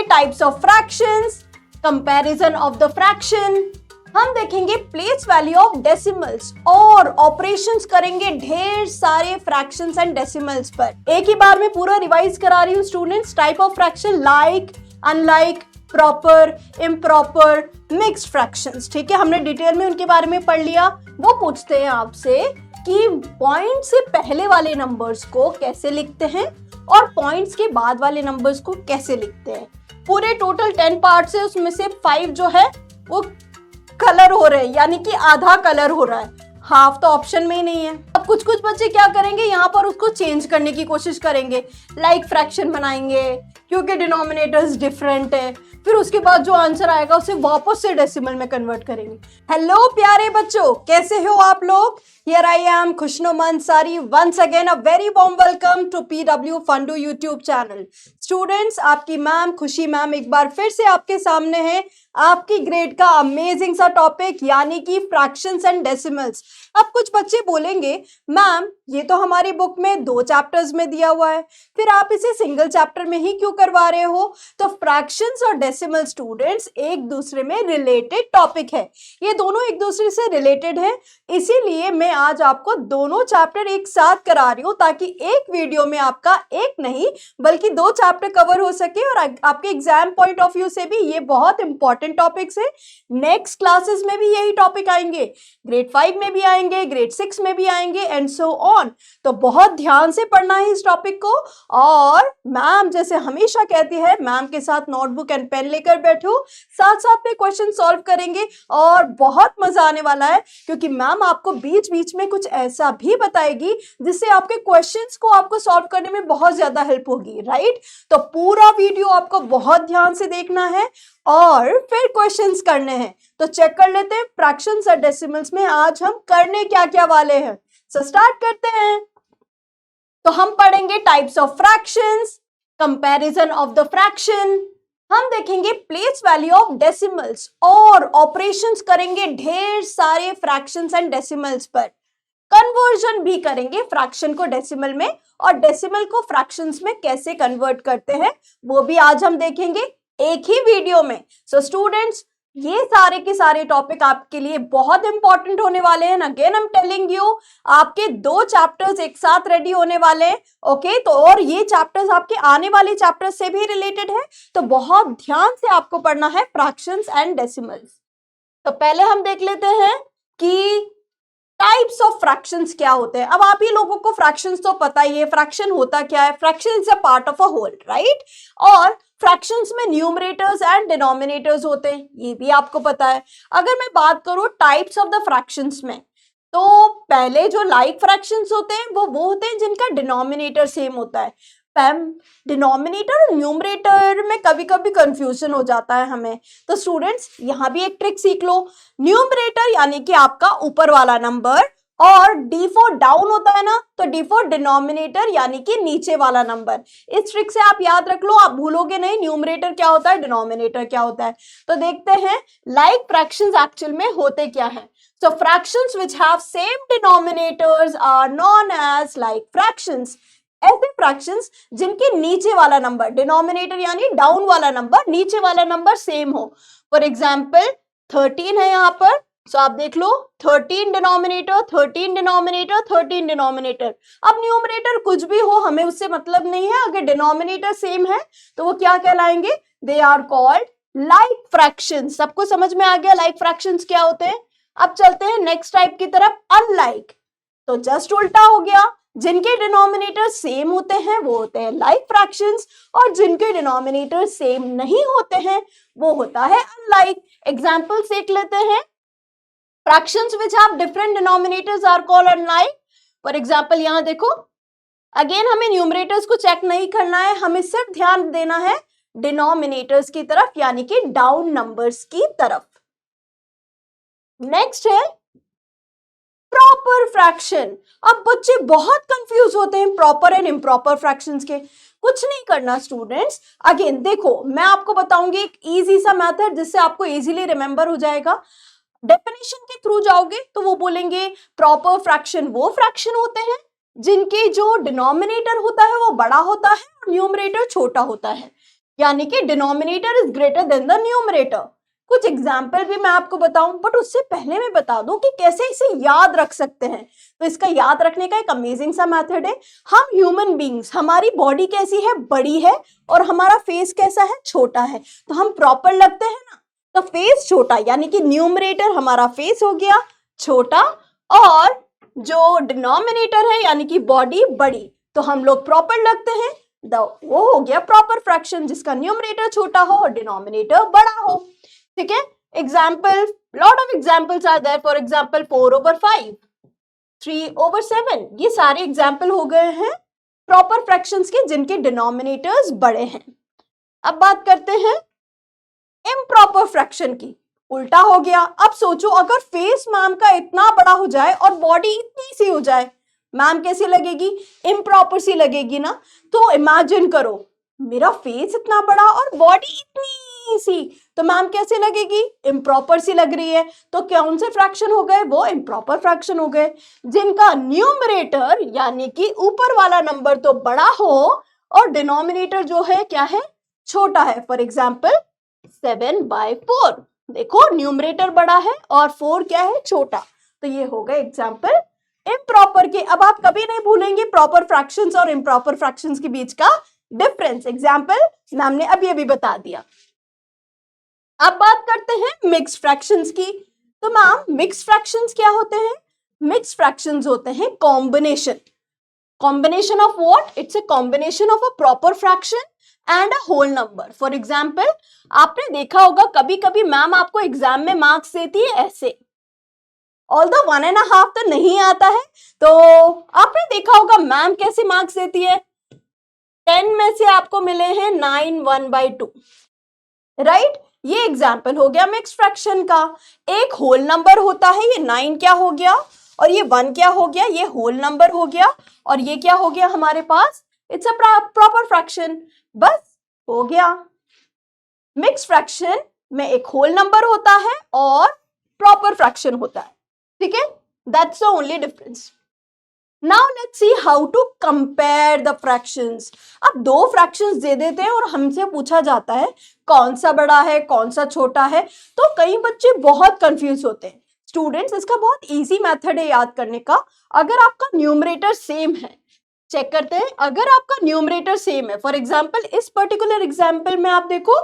Types of fractions, comparison of the fraction, हम देखेंगे place value of decimals और operations करेंगे ढेर सारे फ्रैक्शंस एंड डेसिमल्स पर। एक ही बार में पूरा रिवाइज करा रही हूँ students. Type of fraction like, unlike, proper, improper, mixed fractions. ठीक है, हमने डिटेल में उनके बारे में पढ़ लिया। वो पूछते हैं आपसे कि पॉइंट से पहले वाले नंबर्स को कैसे लिखते हैं और पॉइंट्स के बाद वाले नंबर्स को कैसे लिखते हैं। पूरे टोटल 10 पार्ट्स है, उसमें से 5 जो है वो कलर हो रहे हैं, यानी कि आधा कलर हो रहा है, हाफ तो ऑप्शन में ही नहीं है। अब कुछ कुछ बच्चे क्या करेंगे, यहाँ पर उसको चेंज करने की कोशिश करेंगे, लाइक फ्रैक्शन बनाएंगे क्योंकि डिनोमिनेटर्स डिफरेंट है, फिर उसके बाद जो आंसर आएगा उसे वापस से डेसिमल में कन्वर्ट करेंगे। हेलो प्यारे बच्चों, कैसे हो आप लोग? Here I am, खुशनुमा Ansari, once again a very warm welcome to PW Fundu YouTube channel. Students, आपकी मैम खुशी मैम एक बार फिर से आपके सामने है आपकी ग्रेड का अमेजिंग सा टॉपिक, यानी कि फ्रैक्शंस एंड डेसिमल्स। अब कुछ बच्चे बोलेंगे मैम ये तो हमारी बुक में 2 चैप्टर्स में दिया हुआ है, फिर आप इसे सिंगल चैप्टर में ही क्यों करवा रहे हो? तो फ्रैक्शंस और डेसिमल स्टूडेंट्स एक दूसरे में रिलेटेड टॉपिक है, ये दोनों एक दूसरे से रिलेटेड है, इसीलिए मैं आज आपको दोनों चैप्टर एक साथ करा रही हूँ ताकि एक वीडियो में आपका एक नहीं बल्कि 2 चैप्टर कवर हो सके और आपके एग्जाम पॉइंट ऑफ व्यू से भी ये बहुत इंपॉर्टेंट टॉपिक्स है। नेक्स्ट क्लासेस में भी यही टॉपिक आएंगे, ग्रेड 5 में भी आएंगे, ग्रेड 6 में भी आएंगे एंड सो ऑन। तो बहुत ध्यान से पढ़ना है इस टॉपिक को, और मैम जैसे हमेशा कहती है मैम के साथ नोटबुक एंड पेन लेकर बैठो, साथ साथ में क्वेश्चन सॉल्व करेंगे और बहुत मजा आने वाला है क्योंकि मैम आपको बीच बीच में कुछ ऐसा भी बताएगी जिससे आपके क्वेश्चंस को आपको सॉल्व करने में बहुत ज्यादा हेल्प होगी, राइट? तो पूरा वीडियो आपको बहुत ध्यान से देखना है और फिर क्वेश्चंस करने हैं। तो चेक कर लेते हैं फ्रैक्शंस और डेसिमल्स में आज हम करने क्या क्या वाले हैं। सो स्टार्ट करते हैं। तो हम पढ़ेंगे types of fractions, comparison of the fraction, हम देखेंगे प्लेस वैल्यू ऑफ डेसिमल्स और ऑपरेशंस करेंगे ढेर सारे फ्रैक्शंस एंड डेसिमल्स पर। कन्वर्जन भी करेंगे फ्रैक्शन को डेसिमल में और डेसिमल को फ्रैक्शंस में कैसे कन्वर्ट करते हैं वो भी आज हम देखेंगे एक ही वीडियो में। सो स्टूडेंट्स, ये सारे के सारे टॉपिक आपके लिए बहुत इंपॉर्टेंट होने वाले हैं। Again I am telling you, आपके 2 चैप्टर्स एक साथ रेडी होने वाले हैं, ओके? तो और ये चैप्टर्स आपके आने वाले चैप्टर्स से भी रिलेटेड है, तो बहुत ध्यान से आपको पढ़ना है फ्रैक्शंस एंड डेसिमल्स। तो पहले हम देख लेते हैं कि टाइप्स ऑफ फ्रैक्शंस क्या होते हैं। अब आप ही लोगों को फ्रैक्शंस तो पता ही है, फ्रैक्शन होता क्या है? Fraction is a part of a whole, right? और फ्रैक्शंस में न्यूमरेटर्स एंड डिनोमिनेटर्स होते हैं, ये भी आपको पता है। अगर मैं बात करूं टाइप्स ऑफ द फ्रैक्शंस में, तो पहले जो लाइक फ्रैक्शंस होते हैं वो होते हैं जिनका डिनोमिनेटर सेम होता है। डिनोमिनेटर और न्यूमरेटर में कभी कभी कंफ्यूजन हो जाता है हमें, तो स्टूडेंट्स यहाँ भी एक ट्रिक सीख लो। न्यूमरेटर यानी कि आपका ऊपर वाला नंबर, और डी फॉर डाउन होता है ना, तो डी फॉर डिनोमिनेटर यानी कि नीचे वाला नंबर। इस ट्रिक से आप याद रख लो, आप भूलोगे नहीं न्यूमरेटर क्या होता है, डिनोमिनेटर क्या होता है। तो देखते हैं लाइक फ्रैक्शंस एक्चुअल में होते क्या है। So fractions which have same denominators are known as like fractions. ऐसे फ्रैक्शंस जिनके नीचे वाला नंबर, डिनोमिनेटर यानी डाउन वाला नंबर, नीचे वाला नंबर सेम हो। फॉर एग्जाम्पल 13 है यहाँ पर, सो आप देख लो 13 डिनोमिनेटर, 13 डिनोमिनेटर, 13 डिनोमिनेटर। अब न्यूमरेटर कुछ भी हो हमें उससे मतलब नहीं है, अगर डिनोमिनेटर सेम है तो वो क्या कहलाएंगे? They are called like fractions. सबको समझ में आ गया लाइक फ्रैक्शंस क्या होते हैं? अब चलते हैं नेक्स्ट टाइप की तरफ, अनलाइक। तो जस्ट उल्टा हो गया, जिनके डिनोमिनेटर सेम होते हैं वो होते हैं लाइक फ्रैक्शंस और जिनके डिनोमिनेटर सेम नहीं होते हैं वो होता है अनलाइक। एग्जांपल्स देख लेते हैं। Fractions which have different denominators are called unlike. For example यहाँ देखो, अगेन हमें न्यूमरेटर्स को चेक नहीं करना है, हमें सिर्फ ध्यान देना है डिनोमिनेटर्स की तरफ यानी कि डाउन नंबर्स की तरफ। नेक्स्ट है प्रॉपर फ्रैक्शन। अब बच्चे बहुत कंफ्यूज होते हैं प्रॉपर एंड इम्प्रॉपर फ्रैक्शंस के। कुछ नहीं करना स्टूडेंट्स, अगेन देखो मैं आपको बताऊंगी एक इजी सा मेथड जिससे आपको इजीली रिमेंबर हो जाएगा। डेफिनेशन के थ्रू जाओगे तो वो बोलेंगे प्रॉपर फ्रैक्शन वो फ्रैक्शन होते हैं जिनके जो डिनोमिनेटर होता है वो बड़ा होता है और न्यूमरेटर छोटा होता है। यानी कि denominator is greater than the numerator. कुछ एग्जाम्पल भी मैं आपको बताऊं, बट उससे पहले मैं बता दूं कि कैसे इसे याद रख सकते हैं। तो इसका याद रखने का एक अमेजिंग सा मेथड है। हम ह्यूमन बींग्स, हमारी बॉडी कैसी है, बड़ी है, और हमारा फेस कैसा है, छोटा है। तो हम प्रॉपर लगते हैं ना, तो फेस छोटा, यानी कि न्यूमरेटर हमारा फेस हो गया छोटा, और जो डिनोमिनेटर है यानी कि बॉडी बड़ी, तो हम लोग प्रॉपर लगते हैं। वो हो गया प्रॉपर फ्रैक्शन, जिसका न्यूमरेटर छोटा हो और डिनोमिनेटर बड़ा हो। ठीक है, example, lot of examples are there. For example 4/5, 3/7, ये सारे एग्जाम्पल हो गए हैं प्रॉपर फ्रैक्शंस के जिनके डिनोमिनेटर्स बड़े हैं। अब बात करते हैं इम्प्रॉपर फ्रैक्शन की। उल्टा हो गया। अब सोचो अगर फेस मैम का इतना बड़ा हो जाए और बॉडी इतनी सी हो जाए, मैम कैसी लगेगी, इम्प्रॉपर सी लगेगी ना। तो इमेजिन करो मेरा फेस इतना बड़ा और बॉडी इतनी सी, तो मैम कैसे लगेगी, इम्प्रॉपर सी लग रही है। तो कौन से फ्रैक्शन हो गए, वो इम्प्रॉपर फ्रैक्शन हो गए जिनका न्यूमरेटर यानी कि ऊपर वाला नंबर तो बड़ा हो और डिनोमिनेटर जो है क्या है, छोटा है। फॉर एग्जाम्पल 7/4, देखो न्यूमरेटर बड़ा है और 4 क्या है, छोटा। तो ये हो गए एग्जाम्पल इम्प्रॉपर के। अब आप कभी नहीं भूलेंगे प्रॉपर फ्रैक्शंस और इम्प्रॉपर फ्रैक्शंस के बीच का डिफरेंस। एग्जाम्पल मैम ने अभी अभी बता दिया। अब बात करते हैं मिक्स्ड फ्रैक्शंस की। तो मैम मिक्स्ड फ्रैक्शंस क्या होते हैं, मिक्स्ड फ्रैक्शंस होते हैं combination. Combination of what, it's a combination of a proper fraction and a whole number. For example आपने देखा होगा कभी कभी मैम आपको एग्जाम में मार्क्स देती है ऐसे, ऑल्दो 1.5 तो नहीं आता है, तो आपने देखा होगा मैम कैसे मार्क्स देती है, 10 में से आपको मिले हैं 9 1/2, राइट। ये एग्जाम्पल हो गया मिक्स्ड फ्रैक्शन का। एक होल नंबर होता है, ये 9 क्या हो गया और ये 1 क्या हो गया, ये होल नंबर हो गया, और ये क्या हो गया हमारे पास, इट्स अ प्रॉपर फ्रैक्शन। बस हो गया। मिक्स्ड फ्रैक्शन में एक होल नंबर होता है और प्रॉपर फ्रैक्शन होता है। ठीक है, that's the only difference. Now let's see how to compare the fractions. अब दो फ्रैक्शंस दे देते हैं और हमसे पूछा जाता है कौन सा बड़ा है कौन सा छोटा है, तो कई बच्चे बहुत कंफ्यूज होते हैं। स्टूडेंट्स, इसका बहुत इजी मेथड है याद करने का। अगर आपका न्यूमरेटर सेम है, चेक करते हैं, अगर आपका न्यूमरेटर सेम है, फॉर एग्जाम्पल इस पर्टिकुलर एग्जाम्पल में आप देखो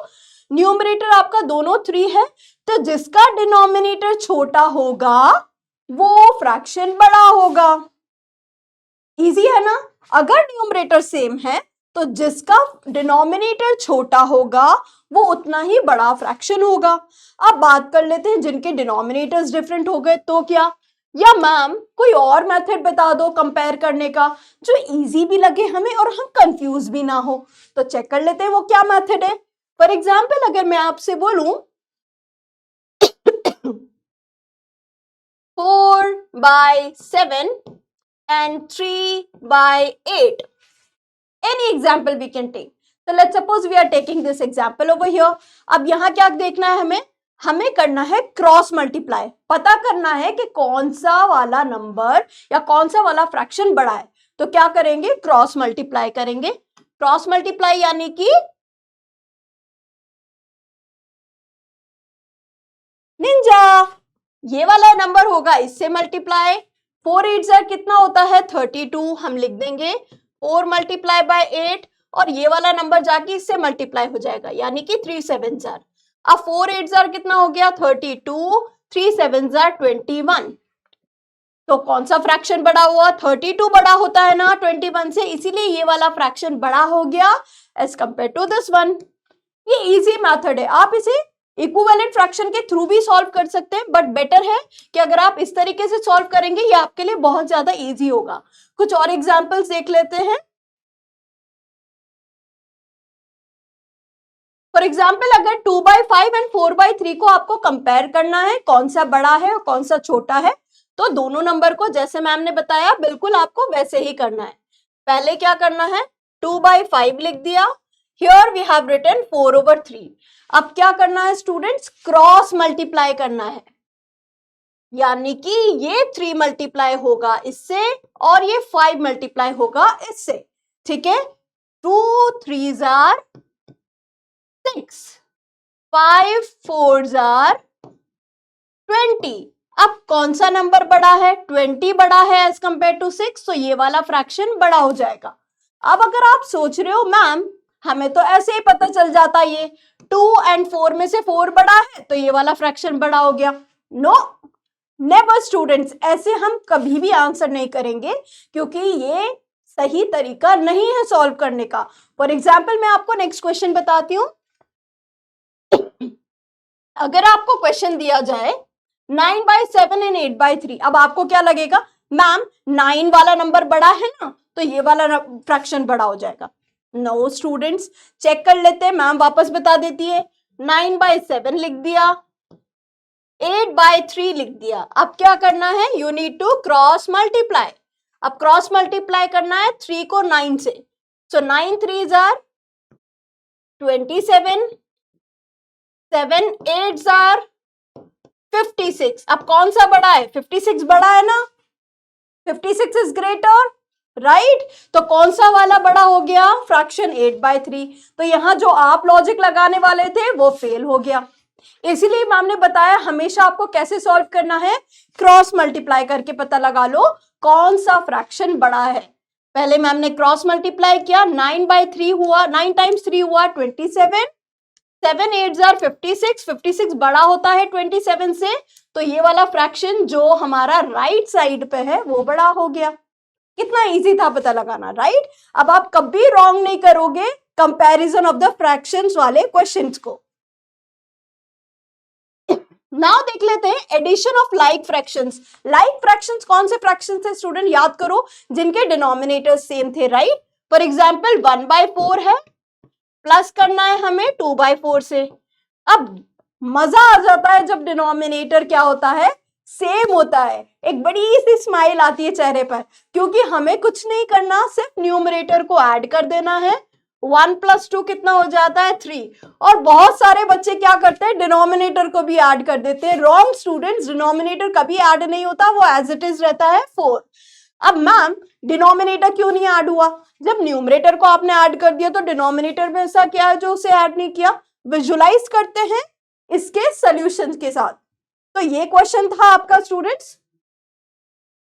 न्यूमरेटर आपका दोनों 3 है, तो जिसका डिनोमिनेटर छोटा होगा वो फ्रैक्शन बड़ा होगा। इजी है ना। अगर न्यूमरेटर सेम है तो जिसका डिनोमिनेटर छोटा होगा वो उतना ही बड़ा फ्रैक्शन होगा। अब बात कर लेते हैं जिनके डिनोमिनेटर्स डिफरेंट हो गए तो क्या, या मैम कोई और मेथड बता दो कंपेयर करने का जो इजी भी लगे हमें और हम कंफ्यूज भी ना हो। तो चेक कर लेते हैं वो क्या मेथड है। फॉर एग्जाम्पल अगर मैं आपसे बोलूं 4/7 and 3/8. Any example we can take. So let's suppose we are taking this example over here. अब यहाँ क्या देखना है हमें, हमें करना है क्रॉस मल्टीप्लाई, पता करना है कि कौन सा वाला नंबर या कौन सा वाला फ्रैक्शन बड़ा है। तो क्या करेंगे, क्रॉस मल्टीप्लाई करेंगे। क्रॉस मल्टीप्लाई यानी कि निंजा, ये वाला नंबर होगा इससे मल्टीप्लाई। 4 8 कितना होता है 32, हम लिख देंगे 4 × 8 और ये वाला नंबर जाके इससे मल्टीप्लाई हो जाएगा यानी कि 3 7 अब 4 8 कितना हो गया 32, 3 7 21। तो कौन सा फ्रैक्शन बड़ा हुआ, 32 बड़ा होता है ना 21 से, इसीलिए ये वाला फ्रैक्शन बड़ा हो गया as compare to this one. ये इजी मेथड है, आप इसे इक्विवेलेंट फ्रैक्शन के थ्रू भी सॉल्व कर सकते हैं, बट बेटर है कि अगर आप इस तरीके से सॉल्व करेंगे ये आपके लिए बहुत ज्यादा इजी होगा। कुछ और एग्जांपल्स देख लेते हैं। फॉर एग्जाम्पल अगर 2/5 एंड 4/3 को आपको कंपेयर करना है कौन सा बड़ा है और कौन सा छोटा है, तो दोनों नंबर को जैसे मैम ने बताया बिल्कुल आपको वैसे ही करना है। पहले क्या करना है, 2/5 लिख दिया, हियर वी हैव रिटन 4/3। अब क्या करना है स्टूडेंट्स, क्रॉस मल्टीप्लाई करना है, यानी कि ये 3 मल्टीप्लाई होगा इससे और ये 5 मल्टीप्लाई होगा इससे। ठीक है, 2 3s 5 4s are 20। अब कौन सा नंबर बड़ा है? 20 बड़ा है एज कंपेयर टू 6, तो ये वाला फ्रैक्शन बड़ा हो जाएगा। अब अगर आप सोच रहे हो मैम हमें तो ऐसे ही पता चल जाता ये 2 and 4 में से 4 बड़ा है तो ये वाला फ्रैक्शन बड़ा हो गया। नो नेवर स्टूडेंट्स, ऐसे हम कभी भी आंसर नहीं करेंगे क्योंकि ये सही तरीका नहीं है सॉल्व करने का। फॉर एग्जाम्पल मैं आपको नेक्स्ट क्वेश्चन बताती हूं। अगर आपको क्वेश्चन दिया जाए 9/7 and 8/3, अब आपको क्या लगेगा मैम 9 वाला नंबर बड़ा है ना तो ये वाला फ्रैक्शन बड़ा हो जाएगा। नो स्टूडेंट्स, चेक कर लेते हैं, मैम वापस बता देती है। 9/7 लिख दिया, 8/3 लिख दिया। अब क्या करना है? You need to cross multiply. अब क्रॉस मल्टीप्लाई करना है 3 को 9 से, सो 9 3s are 27, 7 8s are 56। अब कौन सा बड़ा है? 56 बड़ा है ना, 56 इज ग्रेटर, राइट? तो कौन सा वाला बड़ा हो गया? फ्रैक्शन 8/3। तो यहां जो आप लॉजिक लगाने वाले थे वो फेल हो गया। इसीलिए मैम ने बताया हमेशा आपको कैसे सॉल्व करना है, क्रॉस मल्टीप्लाई करके पता लगा लो कौन सा फ्रैक्शन बड़ा है। पहले मैम ने क्रॉस मल्टीप्लाई किया, 9/3 हुआ, 9 times 3 हुआ 27, 7 8s are 56, 56 बड़ा होता है 27 से, तो ये वाला फ्रैक्शन जो हमारा राइट साइड पे है वो बड़ा हो गया। कितना इजी था पता लगाना, राइट? अब आप कभी रॉन्ग नहीं करोगे कंपैरिजन ऑफ द फ्रैक्शंस वाले क्वेश्चंस को। नाउ देख लेते हैं addition of like fractions. Like fractions कौन से फ्रैक्शंस थे स्टूडेंट? याद करो, जिनके डिनोमिनेटर्स सेम थे, राइट? फॉर एग्जांपल 1/4 है, प्लस करना है हमें 2/4 से। अब मजा आ जाता है जब डिनोमिनेटर क्या होता है? सेम होता है। एक बड़ी सी स्माइल आती है चेहरे पर, क्योंकि हमें कुछ नहीं करना, सिर्फ न्यूमरेटर को ऐड कर देना है। 1 + 2 कितना हो जाता है? 3। और बहुत सारे बच्चे क्या करते हैं? डिनोमिनेटर को भी ऐड कर देते हैं। रॉन्ग स्टूडेंट्स, डिनोमिनेटर कभी ऐड नहीं होता, वो एज इट इज रहता है 4। अब मैम डिनोमिनेटर क्यों नहीं ऐड हुआ? जब न्यूमरेटर को आपने ऐड कर दिया तो डिनोमिनेटर में ऐसा क्या है जो उसे ऐड नहीं किया? विजुलाइज करते हैं इसके सॉल्यूशंस के साथ। तो ये क्वेश्चन था आपका स्टूडेंट्स।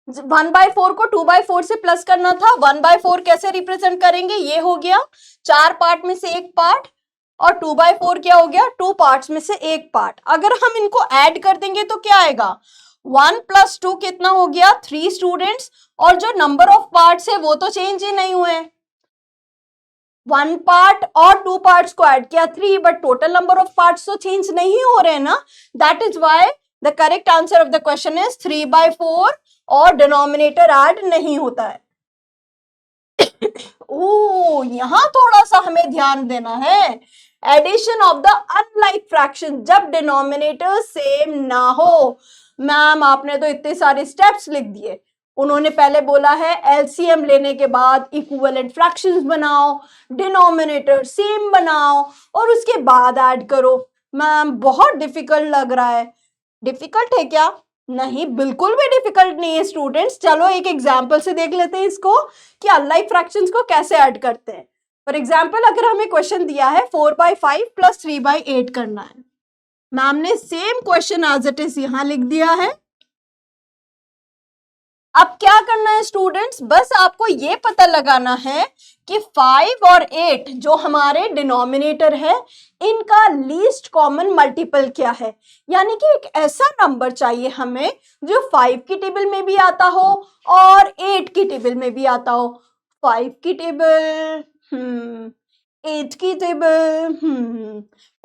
1/4 को 2/4 से प्लस करना था। 1/4 कैसे रिप्रेजेंट करेंगे? ये हो गया 4 पार्ट में से एक पार्ट, और 2/4 क्या हो गया? 2 पार्ट्स में से एक पार्ट। अगर हम इनको ऐड कर देंगे तो क्या आएगा? 1 + 2 कितना हो गया? 3 स्टूडेंट्स। और जो नंबर ऑफ पार्ट्स है वो तो चेंज ही नहीं हुए। 1 पार्ट और 2 पार्ट्स को ऐड किया 3, but total number of parts तो चेंज नहीं हो रहे ना। That is why the correct answer of the question is 3/4, और डिनोमिनेटर ऐड नहीं होता है। ओ, यहां थोड़ा सा हमें ध्यान देना है। Addition of the unlike fraction, जब डिनोमिनेटर सेम ना हो। मैम आपने तो इतने सारे स्टेप्स लिख दिए। उन्होंने पहले बोला है एलसीएम लेने के बाद इक्विवेलेंट फ्रैक्शंस बनाओ, डिनोमिनेटर सेम बनाओ, और उसके बाद ऐड करो। मैम बहुत डिफिकल्ट लग रहा है। डिफिकल्ट है क्या? नहीं, बिल्कुल भी डिफिकल्ट नहीं है स्टूडेंट्स। चलो एक एग्जांपल से देख लेते हैं इसको कि अनलाइक फ्रैक्शंस को कैसे ऐड करते हैं। फॉर एग्जांपल अगर हमें क्वेश्चन दिया है 4/5 + 3/8 करना है, मैम ने same question as it is यहां लिख दिया है। अब क्या करना है स्टूडेंट्स? बस आपको ये पता लगाना है कि 5 और 8 जो हमारे डिनोमिनेटर है, इनका लीस्ट कॉमन मल्टीपल क्या है। यानी कि एक ऐसा नंबर चाहिए हमें जो 5 की टेबल में भी आता हो और 8 की टेबल में भी आता हो। 5 की टेबल, 8 की टेबल,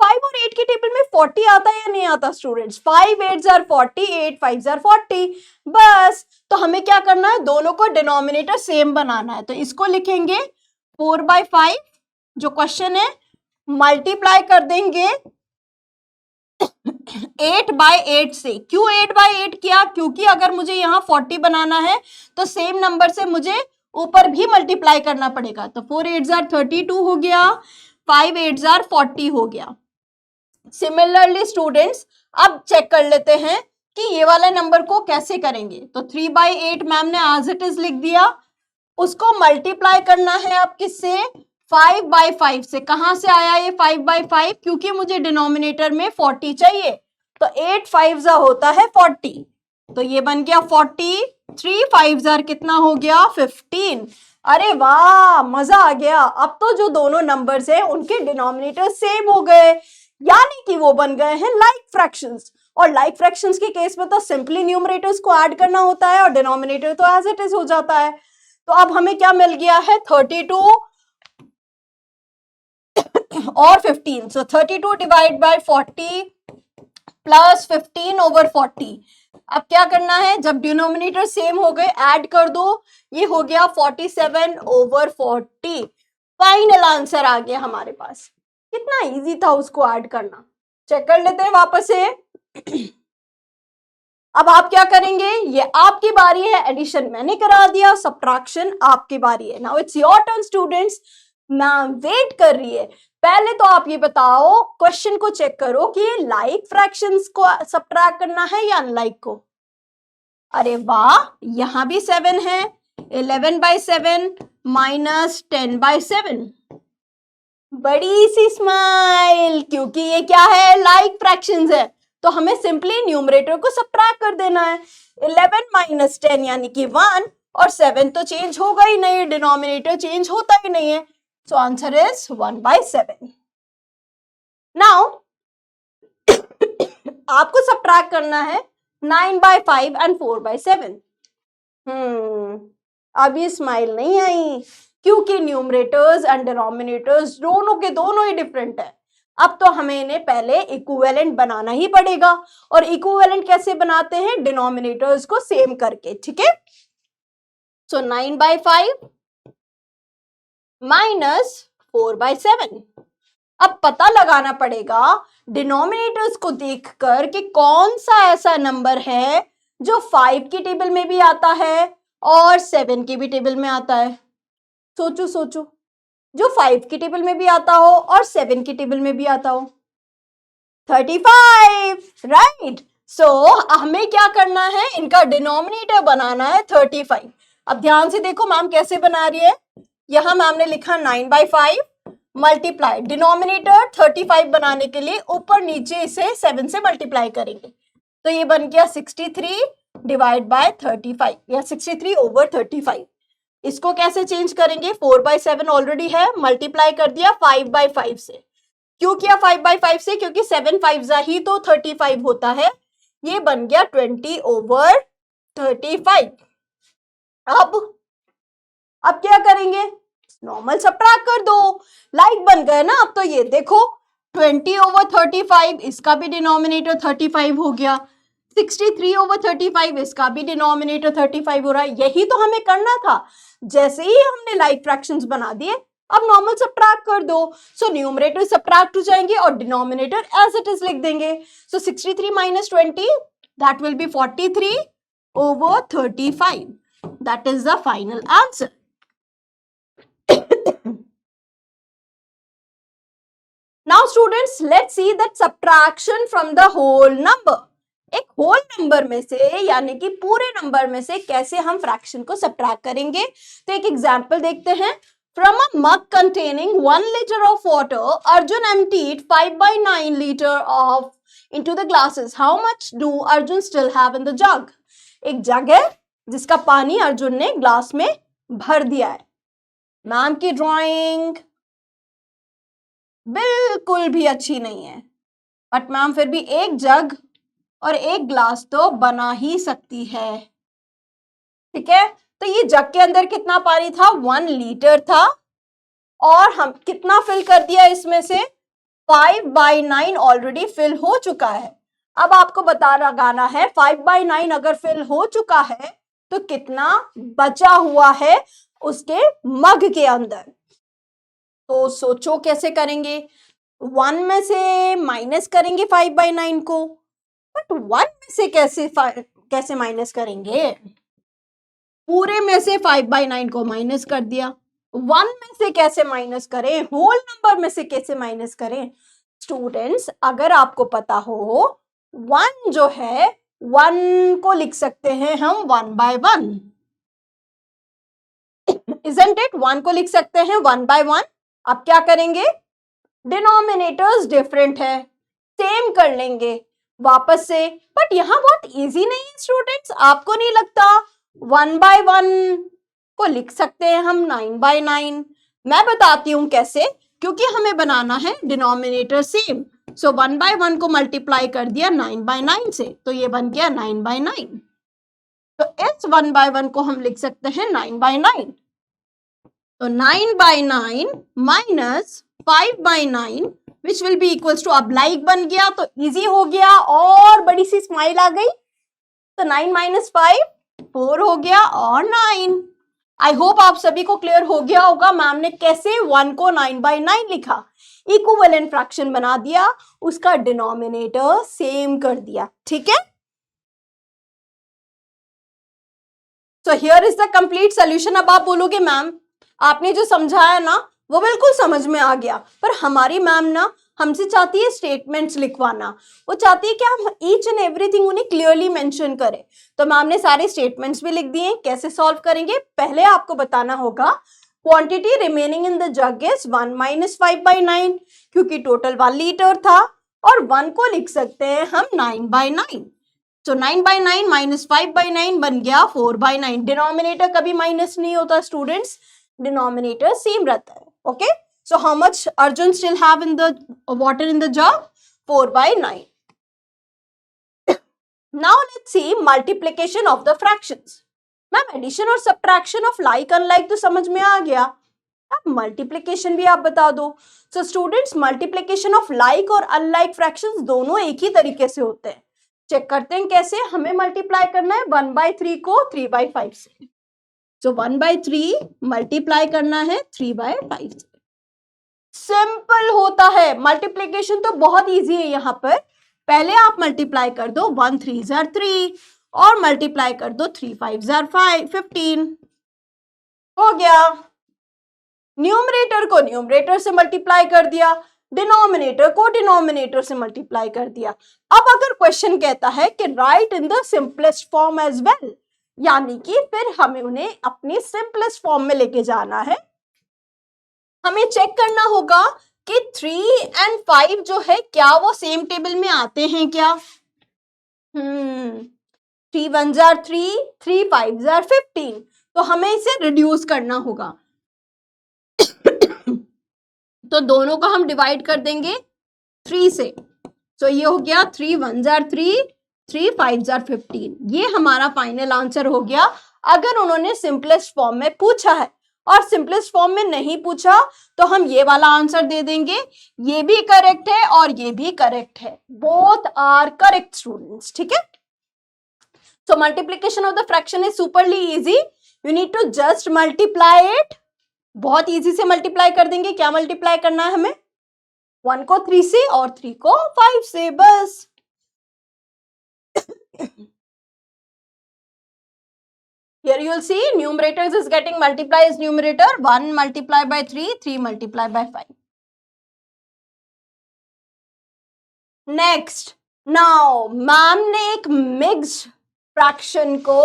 5 और 8 की टेबल में 40 आता है या नहीं आता students? 5 8s are 40, 8 5s are 40। बस, तो हमें क्या करना है? दोनों को डिनोमिनेटर सेम बनाना है। तो इसको लिखेंगे 4/5, जो क्वेश्चन है, मल्टीप्लाई कर देंगे 8/8 से। क्यों 8/8 किया? क्योंकि अगर मुझे यहाँ 40 बनाना है तो सेम नंबर से मुझे ऊपर भी मल्टीप्लाई करना पड़ेगा। तो 4 8s are 32 हो गया, 5 8s are 40 हो गया। सिमिलरली स्टूडेंट्स, अब चेक कर लेते हैं कि ये वाले नंबर को कैसे करेंगे। तो 3/8 मैम ने एज इट इज लिख दिया, उसको मल्टीप्लाई करना है अब किससे? 5/5 से, कहां से आया ये 5/5? क्योंकि मुझे डिनोमिनेटर में 40 चाहिए, तो 8 5 होता है 40, तो ये बन गया 40, 3 5 कितना हो गया 15। अरे वाह, मजा आ गया। अब तो जो दोनों नंबर्स है उनके डिनोमिनेटर सेम हो गए, यानी कि वो बन गए हैं लाइक फ्रैक्शंस। और लाइक फ्रैक्शंस के केस में तो सिंपली न्यूमरेटर्स को ऐड करना होता है और डिनोमिनेटर तो एज इट इज हो जाता है। तो अब हमें क्या मिल गया है 32 और 15, सो 32 डिवाइड बाय 40 प्लस 15/40। अब क्या करना है, जब डिनोमिनेटर सेम हो गए ऐड कर दो, ये हो गया 47/40। फाइनल आंसर आ गया हमारे पास। कितना इजी था उसको ऐड करना। चेक कर लेते हैं वापस से। अब आप क्या करेंगे, ये आपकी बारी है, एडिशन मैंने करा दिया, सब्ट्रैक्शन आपकी बारी है। Now it's your turn students, ma'am wait कर रही है। पहले तो आप ये बताओ, क्वेश्चन को चेक करो कि ये लाइक फ्रैक्शंस को सब्ट्रैक्ट करना है या अनलाइक को। अरे वाह, यहां भी 7 है, 11/7 माइनस 10/7। बड़ी सी स्माइल, क्योंकि ये क्या है, लाइक फ्रैक्शंस है, तो हमें सिंपली न्यूमरेटर को सब्ट्रैक्ट कर देना है। 11 माइनस 10 यानी कि 1, और 7 तो चेंज होगा ही नहीं, डिनोमिनेटर चेंज होता ही नहीं है, सो आंसर इज 1/7। नाउ आपको सब्ट्रैक्ट करना है 9/5 एंड 4/7। अभी स्माइल नहीं आई, क्योंकि न्यूमरेटर्स एंड डिनोमिनेटर्स दोनों के दोनों ही डिफरेंट है। अब तो हमें इन्हें पहले इक्विवेलेंट बनाना ही पड़ेगा, और इक्विवेलेंट कैसे बनाते हैं, डिनोमिनेटर्स को सेम करके, ठीक है। सो 9/5 माइनस 4/7। अब पता लगाना पड़ेगा डिनोमिनेटर्स को देखकर कि कौन सा ऐसा नंबर है जो 5 की टेबल में भी आता है और 7 की भी टेबल में आता है। सोचो सोचो, जो 5 की टेबल में भी आता हो और 7 की टेबल में भी आता हो। 35, राइट। सो हमें क्या करना है, इनका डिनोमिनेटर बनाना है 35। अब ध्यान से देखो मैम कैसे बना रही है। यहां मैम ने लिखा 9/5 मल्टीप्लाई, डिनोमिनेटर 35 बनाने के लिए ऊपर नीचे इसे 7 से मल्टीप्लाई करेंगे, तो ये बन गया 63 डिवाइड बाय 35 या 63/35। इसको कैसे चेंज करेंगे, 4/7 ऑलरेडी है, मल्टीप्लाई कर दिया 5/5 से। क्यों किया 5/5 से, क्योंकि 7 5 ही तो 35 होता है, ये बन गया 20/35। अब क्या करेंगे, नॉर्मल सब्ट्रैक्ट कर दो, लाइक बन गए ना। अब तो ये देखो 20/35, इसका भी डिनोमिनेटर 35 हो गया, 63/35, इसका भी डिनोमिनेटर 35 हो रहा है। यही तो हमें करना था। जैसे ही हमने लाइक फ्रैक्शंस बना दिए, अब नॉर्मल सब्ट्रैक्ट कर दो, सो न्यूमरेटर सब्ट्रैक्ट हो जाएंगे और डिनोमिनेटर एज इट इज लिख देंगे। सो 63 minus 20, that will be 43/35। That is the final answer. Now students, let's see that subtraction from the whole number. एक होल नंबर में से, यानी कि पूरे नंबर में से कैसे हम फ्रैक्शन को सब्ट्रैक्ट करेंगे। तो एक एग्जांपल देखते हैं। From a mug containing 1 liter of water, Arjun emptied 5/9 liter of into the glasses. How much do Arjun still have in the jug? एक जग है जिसका पानी अर्जुन ने ग्लास में भर दिया है। मैम की ड्राइंग बिल्कुल भी अच्छी नहीं है, बट मैम फिर भी एक जग और एक ग्लास तो बना ही सकती है, ठीक है। तो ये जग के अंदर कितना पानी था, 1 लीटर था, और हम कितना फिल कर दिया इसमें से, 5/9 ऑलरेडी फिल हो चुका है। अब आपको बता लगाना है 5/9 अगर फिल हो चुका है तो कितना बचा हुआ है उसके मग के अंदर। तो सोचो कैसे करेंगे, 1 में से माइनस करेंगे 5/9 को, बट 1 में से कैसे माइनस करेंगे, पूरे में से 5/9 को माइनस कर दिया, 1 में से कैसे माइनस करें, होल नंबर में से कैसे माइनस करें। स्टूडेंट्स, अगर आपको पता हो 1 जो है 1 को लिख सकते हैं हम 1/1, isn't it? 1 को लिख सकते हैं 1/1। अब क्या करेंगे, डिनोमिनेटर्स डिफरेंट है, सेम कर लेंगे वापस से। बट यहाँ बहुत इजी नहीं है स्टूडेंट्स, आपको नहीं लगता 1/1 को लिख सकते हैं हम 9/9? मैं बताती हूँ कैसे, क्योंकि हमें बनाना है डिनोमिनेटर सेम। सो 1/1 को मल्टीप्लाई कर दिया 9/9 से, तो ये बन गया 9/9। तो इस 1/1 को हम लिख सकते हैं 9/9। तो 9/9 minus 5/9 which will be equals to, अब लाइक बन गया तो इजी हो गया और बड़ी सी स्माइल आ गई। तो 9 - 5 4 हो गया और 9। आई होप आप सभी को क्लियर हो गया होगा मैम ने कैसे 1 को 9/9 लिखा, इक्विवेलेंट फ्रैक्शन बना दिया, उसका डिनोमिनेटर सेम कर दिया। ठीक है, so here is the complete solution. अब आप बोलोगे मैम आपने जो समझाया ना वो बिल्कुल समझ में आ गया, पर हमारी मैम ना हमसे चाहती है स्टेटमेंट्स लिखवाना, वो चाहती है कि हम ईच एंड एवरीथिंग उन्हें क्लियरली मेंशन करें। तो मैम ने सारे स्टेटमेंट्स भी लिख दिए। कैसे सॉल्व करेंगे, पहले आपको बताना होगा quantity remaining in the jug is 1 - 5/9, क्योंकि टोटल 1 लीटर था, और 1 को लिख सकते हैं हम 9/9। तो 9/9 माइनस 5/9 बन गया 4/9। डिनोमिनेटर कभी माइनस नहीं होता स्टूडेंट्स, डिनोमिनेटर सेम रहता है। Okay, so how much Arjun still have in the water in the jug? 4/9. Now let's see multiplication of the fractions. Ma'am addition और सब्ट्रैक्शन ऑफ लाइक अनलाइक तो समझ में आ गया, अब मल्टीप्लिकेशन भी आप बता दो। So students multiplication of like और अनलाइक फ्रैक्शंस दोनों एक ही तरीके से होते हैं। चेक करते हैं कैसे। हमें मल्टीप्लाई करना है 1/3 को 3/5 से। सो 1/3 मल्टीप्लाई करना है 3/5 से। सिंपल होता है, मल्टीप्लिकेशन तो बहुत इजी है। यहाँ पर पहले आप मल्टीप्लाई कर दो 1 3 जार 3 और मल्टीप्लाई कर दो 3 5 जार 15 हो गया। न्यूमरेटर को न्यूमरेटर से मल्टीप्लाई कर दिया, डिनोमिनेटर को डिनोमिनेटर से मल्टीप्लाई कर दिया। अब अगर क्वेश्चन कहता है कि write in the simplest form as well, यानी कि फिर हमें उन्हें अपनी सिंपलेस्ट फॉर्म में लेके जाना है। हमें चेक करना होगा कि 3 और 5 जो है क्या वो सेम टेबल में आते हैं क्या। 3 1 जार 3, 3 5 जार 15, तो हमें इसे रिड्यूस करना होगा। तो दोनों को हम डिवाइड कर देंगे 3 से। तो ये हो गया 3 1 जार 3, 3 5 जार 15। ये हमारा फाइनल आंसर हो गया अगर उन्होंने सिंपलेस्ट फॉर्म में पूछा है। और सिंपलेस्ट फॉर्म में नहीं पूछा तो हम ये वाला आंसर दे देंगे। ये भी करेक्ट है और ये भी करेक्ट है, बोथ आर करेक्ट स्टूडेंट्स। ठीक है, so multiplication of the fraction is superly easy, you need to just multiply it. बहुत इजी से मल्टीप्लाई कर देंगे। क्या मल्टीप्लाई करना है हमें, 1 को 3 से और 3 को 5 से, बस। Here you will see numerators is getting multiplied as numerator, 1 multiplied by 3, 3 multiplied by 5. Next, now ma'am ने एक मिक्स्ड फ्रैक्शन को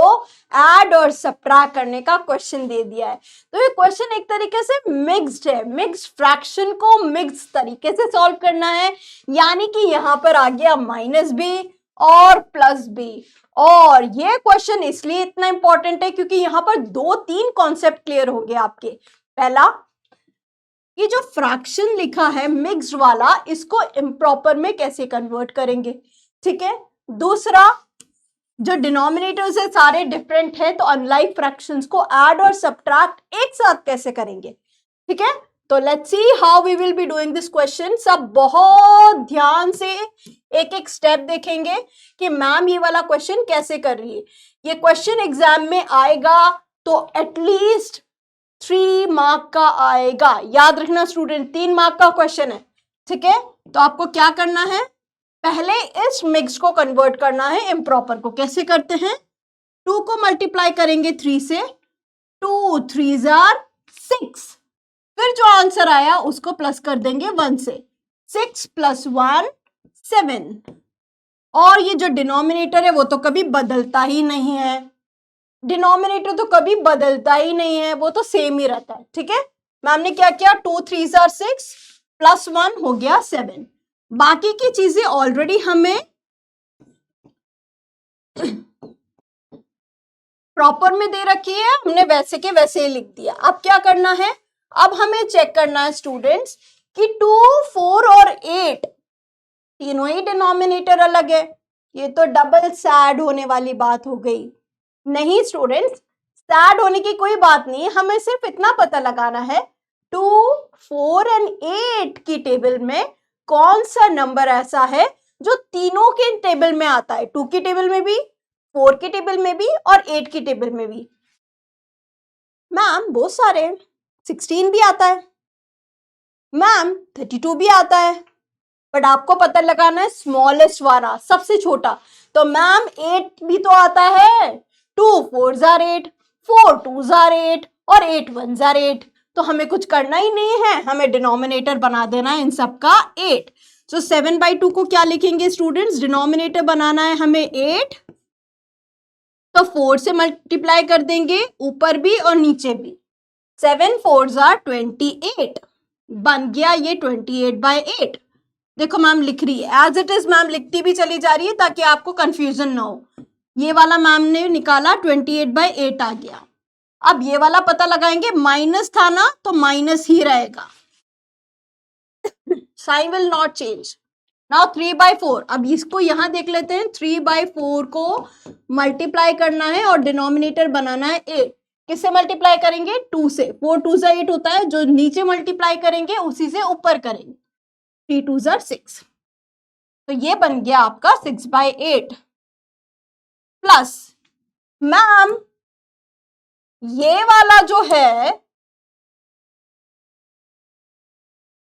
ऐड और सब्ट्रैक्ट करने का क्वेश्चन दे दिया है। तो ये क्वेश्चन एक तरीके से मिक्स्ड है, मिक्स्ड फ्रैक्शन को मिक्स्ड तरीके से सॉल्व करना है। यानी कि यहाँ पर आ गया -b और +b। और ये क्वेश्चन इसलिए इतना इंपॉर्टेंट है क्योंकि यहाँ पर 2-3 कॉन्सेप्ट क्लियर हो गए आपके। पहला, ये जो फ्रैक्शन लिखा है मिक्स्ड वाला, इसको इम्प्रॉपर में कैसे कन्वर्ट करेंगे। ठीक है, दूसरा, जो डिनोमिनेटर्स है सारे डिफरेंट है, तो अनलाइक फ्रैक्शंस को ऐड और सब्ट्रैक्ट एक साथ कैसे करेंगे। ठीक है, तो let's see how we will be doing this question. सब बहुत ध्यान से एक एक स्टेप देखेंगे कि मैम ये वाला क्वेश्चन कैसे कर रही है। ये क्वेश्चन एग्जाम में आएगा तो एटलीस्ट 3 मार्क का आएगा। याद रखना स्टूडेंट, 3 मार्क का क्वेश्चन है। ठीक है, तो आपको क्या करना है, पहले इस मिक्स को कन्वर्ट करना है इम्प्रॉपर को। कैसे करते हैं, 2 को मल्टीप्लाई करेंगे 3 से, 2 3 जार 6, फिर जो आंसर आया उसको प्लस कर देंगे 1 से, 6 + 1 7। और ये जो डिनोमिनेटर है वो तो कभी बदलता ही नहीं है, डिनोमिनेटर तो कभी बदलता ही नहीं है, वो तो सेम ही रहता है। ठीक है, मैम ने क्या किया, 2 3 आर 6 प्लस 1 हो गया 7। बाकी की चीजें ऑलरेडी हमें प्रॉपर में दे रखी है, हमने वैसे के वैसे ही लिख दिया। अब क्या करना है, अब हमें चेक करना है स्टूडेंट्स कि 2 4 और 8 तीनों ही डिनोमिनेटर अलग है। ये तो डबल सैड होने वाली बात हो गई। नहीं स्टूडेंट्स, सैड होने की कोई बात नहीं, हमें सिर्फ इतना पता लगाना है 2 4 एंड 8 की टेबल में कौन सा नंबर ऐसा है जो तीनों के टेबल में आता है, 2 की टेबल में भी, 4 की टेबल में भी और 8 की टेबल में भी। मैम बहुत सारे, 16 भी आता है मैम, 32 भी आता है, बट आपको पता लगाना है स्मॉलेस्ट वाला, सबसे छोटा। तो मैम 8 भी तो आता है, 2 4 आर 8, 4 2 आर 8 और 8 1 आर 8। तो हमें कुछ करना ही नहीं है, हमें डिनोमिनेटर बना देना है इन सब का 8। सो 7/2 को क्या लिखेंगे स्टूडेंट्स, डिनोमिनेटर बनाना है हमें 8, तो 4 से मल्टीप्लाई कर देंगे ऊपर भी और नीचे भी। 7 4 आर 28, बन गया ये 28/8। देखो मैम लिख रही है एज इट इज, मैम लिखती भी चली जा रही है ताकि आपको कंफ्यूजन ना हो। ये वाला मैम ने निकाला 28/8 आ गया। अब ये वाला पता लगाएंगे, माइनस था ना तो माइनस ही रहेगा, sign will not change. Now 3/4, अब इसको यहां देख लेते हैं, 3/4 को मल्टीप्लाई करना है और डिनोमिनेटर बनाना है 8। किससे मल्टीप्लाई करेंगे, 2 से, 4 2 8 होता है, जो नीचे मल्टीप्लाई करेंगे उसी से ऊपर करेंगे, 3 2 6। तो ये बन गया आपका 6/8 प्लस, मैम ये वाला जो है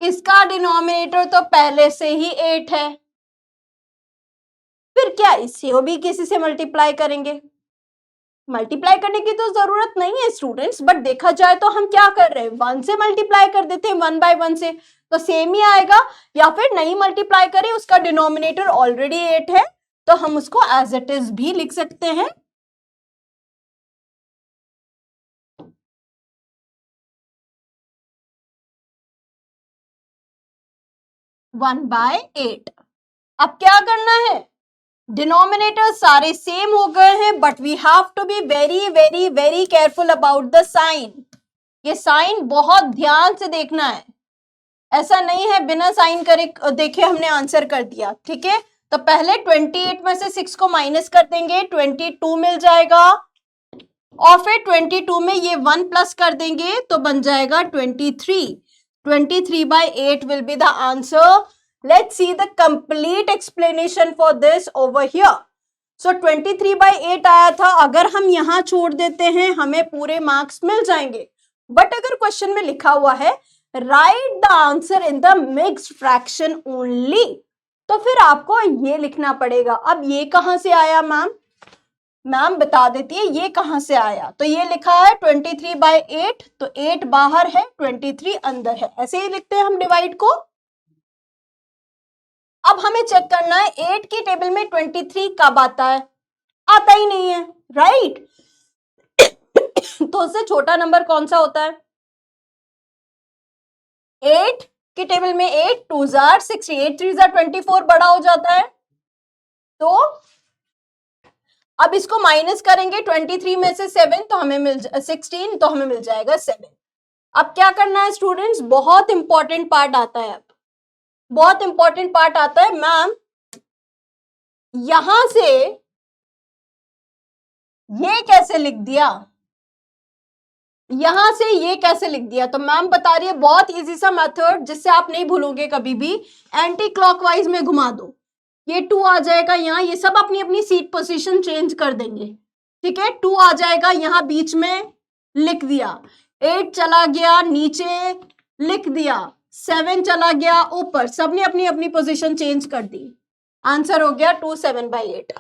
इसका डिनोमिनेटर तो पहले से ही 8 है, फिर क्या इसे भी किसी से मल्टीप्लाई करेंगे। मल्टीप्लाई करने की तो जरूरत नहीं है स्टूडेंट्स, बट देखा जाए तो हम क्या कर रहे हैं, 1 से मल्टीप्लाई कर देते हैं 1/1 से, तो सेम ही आएगा। या फिर नहीं मल्टीप्लाई करें, उसका डिनोमिनेटर ऑलरेडी 8 है, तो हम उसको एज इट इज भी लिख सकते हैं। One by 8। अब क्या करना है, डिनोमिनेटर सारे सेम हो गए हैं, but we have to be very very very careful about the sign. ये साइन बहुत ध्यान से देखना है, ऐसा नहीं है बिना साइन करे देखे हमने आंसर कर दिया, ठीक है। तो पहले 28 में से 6 को माइनस कर देंगे, 22 मिल जाएगा, और फिर 22 में ये 1 प्लस कर देंगे तो बन जाएगा 23। 23/8 will be the answer. Let's see the complete explanation for this over here. So 23/8 आया था, अगर हम यहाँ छोड़ देते हैं हमें पूरे मार्क्स मिल जाएंगे। बट अगर क्वेश्चन में लिखा हुआ है right the answer in the mixed fraction only, तो फिर आपको ये लिखना पड़ेगा। अब ये कहां से आया मैम, मैम बता देती है ये कहां से आया। तो ये लिखा है 23/8, तो 8 बाहर है 23 अंदर है, ऐसे ही लिखते हैं हम डिवाइड को। अब हमें चेक करना है 8 की टेबल में 23 कब आता है, आता ही नहीं है, राइट। तो उससे छोटा नंबर कौन सा होता है, 8 की टेबल में 8 2 जार 6, 8 3 जार 24 बड़ा हो जाता है। तो अब इसको माइनस करेंगे 23 में से 7 तो हमें मिल 16 तो हमें मिल जाएगा 7। अब क्या करना है स्टूडेंट्स, बहुत इंपॉर्टेंट पार्ट आता है, अब बहुत इंपॉर्टेंट पार्ट आता है। मैम यहां से ये कैसे लिख दिया, यहां से ये कैसे लिख दिया, तो मैम बता रही है बहुत इजी सा मेथड जिससे आप नहीं भूलोगे कभी भी, एंटी क्लॉकवाइज में घुमा दो, ये 2 आ जाएगा यहाँ, ये सब अपनी अपनी सीट पोजीशन चेंज कर देंगे, ठीक है। 2 आ जाएगा यहाँ बीच में लिख दिया, 8 चला गया नीचे लिख दिया, 7 चला गया ऊपर, सबने अपनी अपनी पोजीशन चेंज कर दी, आंसर हो गया 2 7/8।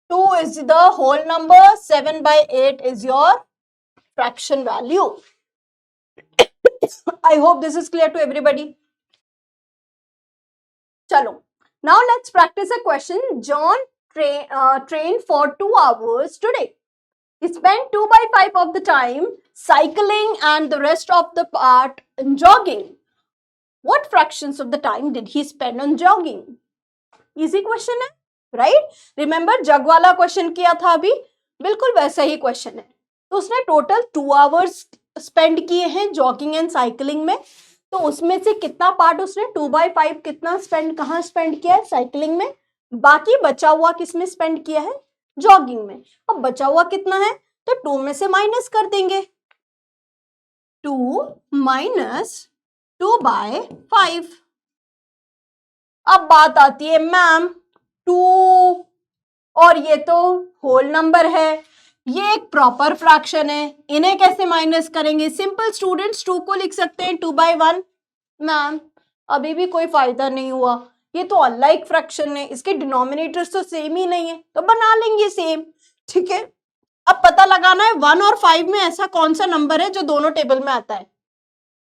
2 is the whole number, 7/8 is your fraction value. I hope this is clear to everybody. चलो, now let's practice a question. John trained for 2 hours today. spend 2/5 of the time cycling and the rest of the part in jogging. What fractions of the time did he spend on jogging? Easy question है, right? Remember जग वाला question किया था अभी, बिल्कुल वैसा ही question है. तो उसने टोटल 2 hours स्पेंड किए हैं जॉगिंग एंड साइकिलिंग में. तो उसमें से कितना पार्ट उसने 2/5 कितना स्पेंड, कहाँ स्पेंड किया है? साइकिलिंग में. बाकी बचा हुआ किसमें स्पेंड किया है? जॉगिंग में. अब बचा हुआ कितना है? तो 2 में से माइनस कर देंगे. 2 माइनस 2/5. अब बात आती है मैम 2 और ये तो होल नंबर है, ये एक प्रॉपर फ्रैक्शन है, इन्हें कैसे माइनस करेंगे? सिंपल स्टूडेंट्स 2 को लिख सकते हैं 2/1. मैम अभी भी कोई फायदा नहीं हुआ, ये तो अनलाइक फ्रैक्शन है, इसके डिनोमिनेटर्स तो सेम ही नहीं है, तो बना लेंगे सेम. ठीक है. अब पता लगाना है 1 और 5 में ऐसा कौन सा नंबर है जो दोनों टेबल में आता है?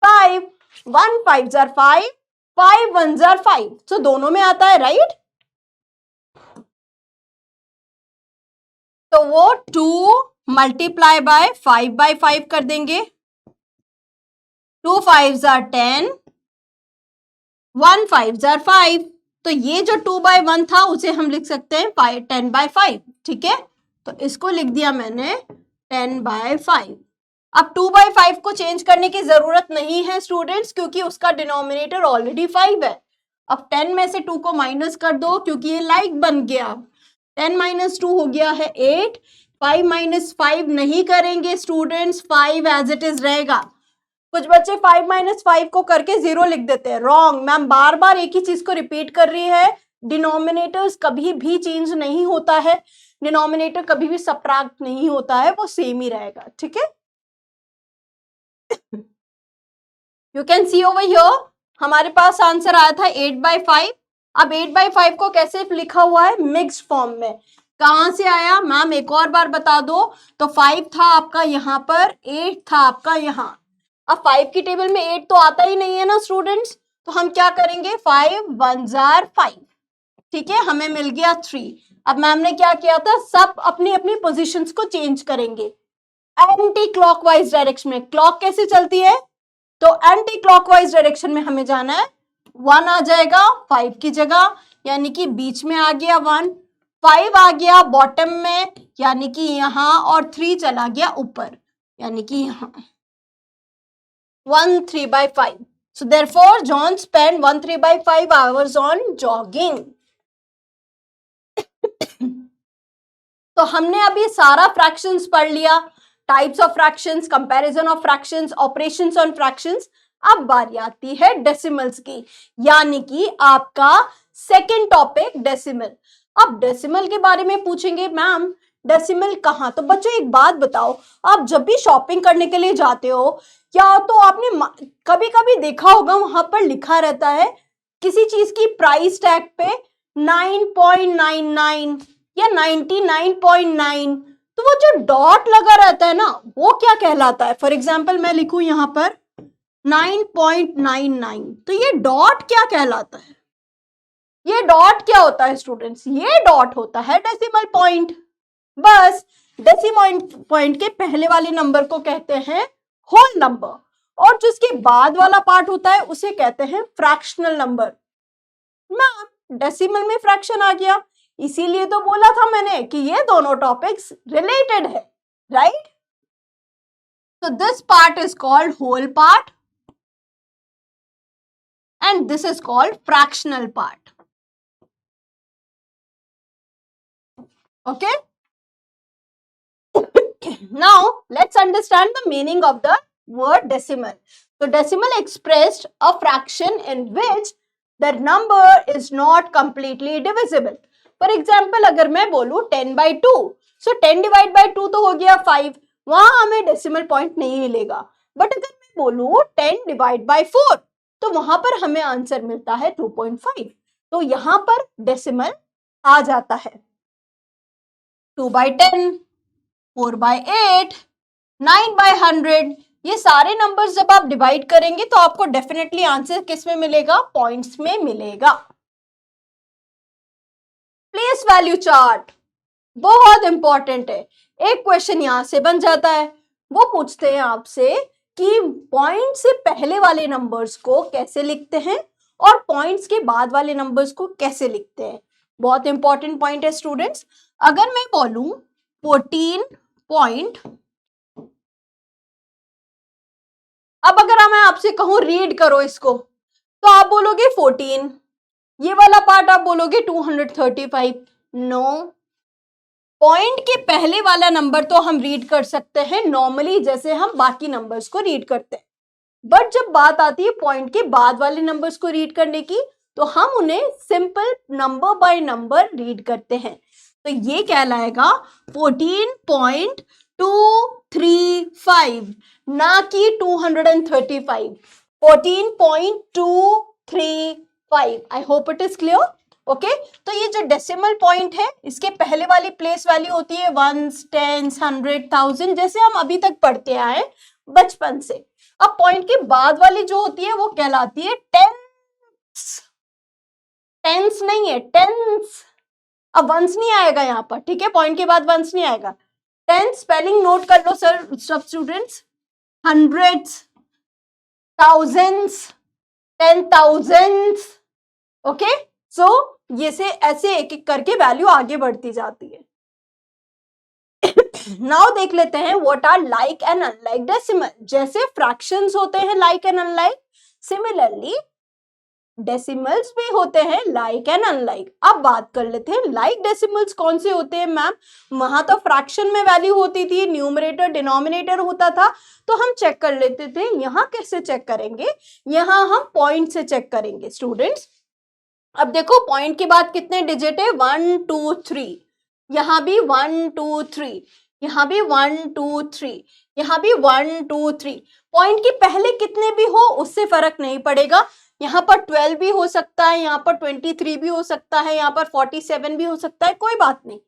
5. 1 5s are 5, 5 1s are 5. तो दोनों में आता है, राइट? तो वो 2 मल्टीप्लाई बाय 5/5 कर देंगे. 2 5s are 10, 1 5s are 5. तो ये जो 2/1 था उसे हम लिख सकते हैं 10/5. ठीक है. तो इसको लिख दिया मैंने 10/5. अब 2/5 को चेंज करने की जरूरत नहीं है स्टूडेंट्स, क्योंकि उसका डिनोमिनेटर ऑलरेडी 5 है. अब 10 में से 2 को माइनस कर दो क्योंकि ये लाइक बन गया. 10 माइनस 2 हो गया है 8. 5 माइनस 5 नहीं करेंगे स्टूडेंट्स, 5 एज इट इज रहेगा. कुछ बच्चे 5 माइनस 5 को करके 0 लिख देते हैं. रॉन्ग. मैम बार बार एक ही चीज को रिपीट कर रही है. डिनोमिनेटर्स कभी भी चेंज नहीं होता है, डिनोमिनेटर कभी भी सबट्रैक्ट नहीं होता है, वो सेम ही रहेगा. ठीक है. You can see over here हमारे पास आंसर आया था 8/5. अब 8/5 को कैसे लिखा हुआ है? मिक्स्ड फॉर्म में. कहां से आया मैम? एक और बार बता दो. तो 5 था आपका यहाँ पर, 8 था आपका यहाँ. अब 5 की टेबल में 8 तो आता ही नहीं है ना स्टूडेंट्स, तो हम क्या करेंगे? 5 1s are 5. ठीक है. हमें मिल गया 3. अब मैम ने क्या किया था? सब अपनी अपनी पोजीशंस को चेंज करेंगे एंटी क्लॉकवाइज डायरेक्शन में. क्लॉक कैसे चलती है? तो एंटी क्लॉकवाइज डायरेक्शन में हमें जाना है. 1 आ जाएगा 5 की जगह, यानी कि बीच में आ गया 1. 5 आ गया बॉटम में, यानी कि यहाँ, और 3 चला गया ऊपर, यानी कि यहाँ. 1 3/5. So therefore John spent 1 3/5 hours on jogging. तो हमने अभी सारा फ्रैक्शंस पढ़ लिया. Types of fractions, comparison of fractions, operations on fractions. अब बारी आती है डेसिमल्स की, यानी कि आपका सेकंड टॉपिक डेसिमल. अब डेसिमल के बारे में पूछेंगे मैम डेसिमल कहाँ? तो बच्चों एक बात बताओ, आप जब भी शॉपिंग करने के लिए जाते हो, या तो आपने कभी कभी देखा होगा वहां पर लिखा रहता है किसी चीज की प्राइस टैग पे 9.99 या 99.9. तो वो जो डॉट लगा रहता है ना, वो क्या कहलाता है? फॉर एग्जाम्पल मैं लिखूं यहाँ पर 9.99, तो ये डॉट क्या कहलाता है? ये डॉट क्या होता है स्टूडेंट्स? ये डॉट होता है डेसिमल पॉइंट. बस डेसिमल पॉइंट के पहले वाले नंबर को कहते हैं होल नंबर, और जो इसके बाद वाला पार्ट होता है उसे कहते हैं फ्रैक्शनल नंबर. मैम डेसिमल में फ्रैक्शन आ गया, इसीलिए तो बोला था मैंने कि ये दोनों टॉपिक्स रिलेटेड है, right? So this part is called whole part and this is called fractional part. Okay? Now let's understand the meaning of the word decimal. So decimal expressed a fraction in which the number is not completely divisible. For example, अगर मैं बोलूं 10/2, so 10 divide by 2 तो हो गया 5, वहां हमें decimal point नहीं मिलेगा. बट अगर मैं बोलूं 10 डिवाइड बाई 4, तो वहां पर हमें आंसर मिलता है 2.5. तो यहां पर डेसिमल आ जाता है. 2/10, 4/8, 9/100, ये सारे नंबर्स जब आप डिवाइड करेंगे तो आपको डेफिनेटली आंसर किस में मिलेगा? पॉइंट्स में मिलेगा. प्लेस वैल्यू चार्ट बहुत इंपॉर्टेंट है. एक क्वेश्चन यहां से बन जाता है, वो पूछते हैं आपसे कि पॉइंट से पहले वाले नंबर्स को कैसे लिखते हैं और पॉइंट्स के बाद वाले नंबर्स को कैसे लिखते हैं। बहुत इंपॉर्टेंट पॉइंट है स्टूडेंट्स। अगर मैं बोलूं 14 पॉइंट, अब अगर मैं आपसे कहूं रीड करो इसको, तो आप बोलोगे 14, ये वाला पार्ट आप बोलोगे 235। नो, पॉइंट के पहले वाला नंबर तो हम रीड कर सकते हैं नॉर्मली जैसे हम बाकी नंबर्स को रीड करते हैं, बट जब बात आती है पॉइंट के बाद वाले नंबर्स को रीड करने की, तो हम उन्हें simple number by number read करते हैं। तो ये कहलाएगा 14.235, ना कि 235। 14.235। I hope it is clear. Okay, तो ये जो डेसिमल पॉइंट है, इसके पहले वाली प्लेस वैल्यू होती है वंस, टेंस, 100, 1000, जैसे हम अभी तक पढ़ते आए बचपन से। अब पॉइंट के बाद वाली जो होती है वो कहलाती है टेंस। टेंस नहीं है, टेंस। अब वंस नहीं आएगा यहाँ पर, ठीक है, पॉइंट के बाद वंस नहीं आएगा। टेंस स्पेलिंग नोट कर लो सर सब स्टूडेंट्स, हंड्रेड्स, थाउजेंड्स, 10,000। ओके, सो ये से ऐसे एक एक करके वैल्यू आगे बढ़ती जाती है। नाउ देख लेते हैं what are like and unlike decimal. जैसे फ्रैक्शंस होते हैं like and unlike, similarly decimals भी होते हैं लाइक एंड अनलाइक। अब बात कर लेते हैं लाइक डेसिमल्स कौन से होते हैं मैम। वहां तो फ्रैक्शन में वैल्यू होती थी, न्यूमरेटर डिनोमिनेटर होता था, तो हम चेक कर लेते थे। यहाँ कैसे चेक करेंगे, यहाँ हम पॉइंट से चेक करेंगे स्टूडेंट्स। अब देखो पॉइंट के बाद कितने डिजिट है, 1 2 3, यहाँ भी 1 2 3, यहाँ भी 1 2 3, यहाँ भी 1 2 3। पॉइंट के पहले कितने भी हो उससे फर्क नहीं पड़ेगा, यहाँ पर 12 भी हो सकता है, यहाँ पर 23 भी हो सकता है, यहाँ पर 47 भी हो सकता है, कोई बात नहीं।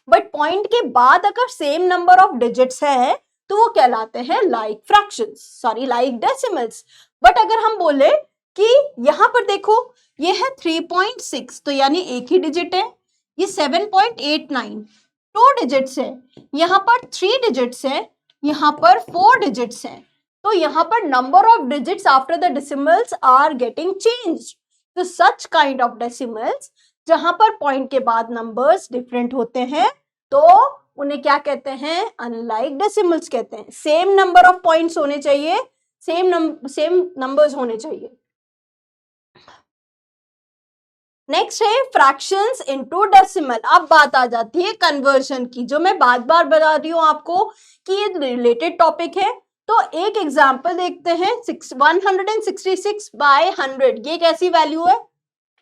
बट पॉइंट के बाद अगर सेम नंबर ऑफ डिजिट्स है तो वो कहलाते हैं like fractions, sorry like decimals. But अगर हम बोले कि यहाँ पर देखो ये है 3.6, तो यानी एक ही डिजिट है। ये 7.89, 2 डिजिट्स है। यहाँ पर 3 डिजिट्स है, यहाँ पर 4 डिजिट्स है। तो यहाँ पर number of digits after the decimals are getting changed. तो सच काइंड ऑफ डेसिमल्स जहां पर पॉइंट के बाद नंबर्स डिफरेंट होते हैं, तो उन्हें क्या कहते हैं, अनलाइक डेसिमल्स कहते हैं। सेम नंबर ऑफ पॉइंट्स होने चाहिए, सेम नंबर्स होने चाहिए। नेक्स्ट है फ्रैक्शंस इनटू डेसिमल। अब बात आ जाती है कन्वर्जन की, जो मैं बार बार बता रही हूँ आपको कि ये रिलेटेड टॉपिक है। तो एक एग्जांपल देखते हैं, 166/100। ये कैसी वैल्यू है,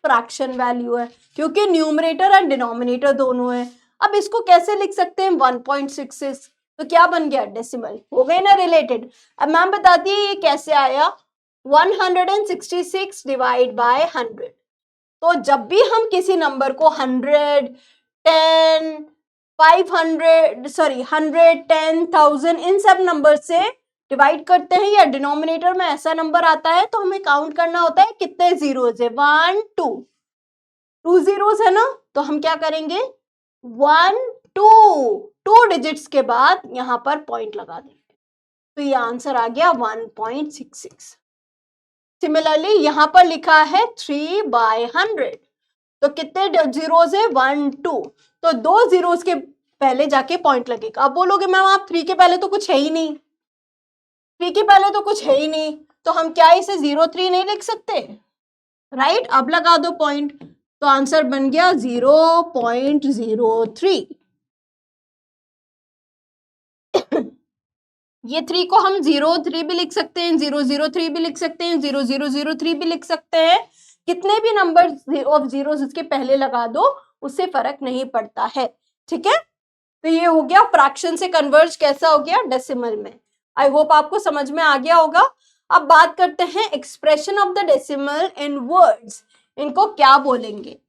फ्रैक्शन वैल्यू है, क्योंकि न्यूमरेटर एंड डिनोमिनेटर दोनों है। अब इसको कैसे लिख सकते हैं, 1.66, तो क्या बन गया, डेसिमल हो गए ना रिलेटेड। अब मैम बताती है ये कैसे आया, 166 डिवाइड बाय 100। तो जब भी हम किसी नंबर को 100, 10, 500, सॉरी 100, 10,000 इन सब नंबर से डिवाइड करते हैं या डिनोमिनेटर में ऐसा नंबर आता है, तो हमें काउंट करना होता है कितने जीरोस है, 1 2, 2 जीरोस है ना। तो हम क्या करेंगे, 1 2 डिजिट्स के बाद यहाँ पर पॉइंट लगा देंगे, तो ये आंसर आ गया 1.66। सिमिलरली यहाँ पर लिखा है 3/100, तो कितने जीरोस है, 1 2, तो 2 जीरोस के पहले जाके पॉइंट लगेगा। अब बोलोगे मैम आप 3 के पहले तो कुछ है ही नहीं, 3 के पहले तो कुछ है ही नहीं, तो हम क्या इसे 03 नहीं लिख सकते, राइट। अब लगा दो पॉइंट, तो आंसर बन गया 0.03। ये 3 को हम 03 भी लिख सकते हैं, 003 भी लिख सकते हैं, 0003 भी लिख सकते हैं। कितने भी नंबर ऑफ जीरोस इसके पहले लगा दो, उससे फर्क नहीं पड़ता है, ठीक है। तो ये हो गया फ्रैक्शन से कन्वर्ज कैसा हो गया, डेसिमल में। आई होप आपको समझ में आ गया होगा। अब बात करते हैं expression of the decimal in words, इनको क्या बोलेंगे।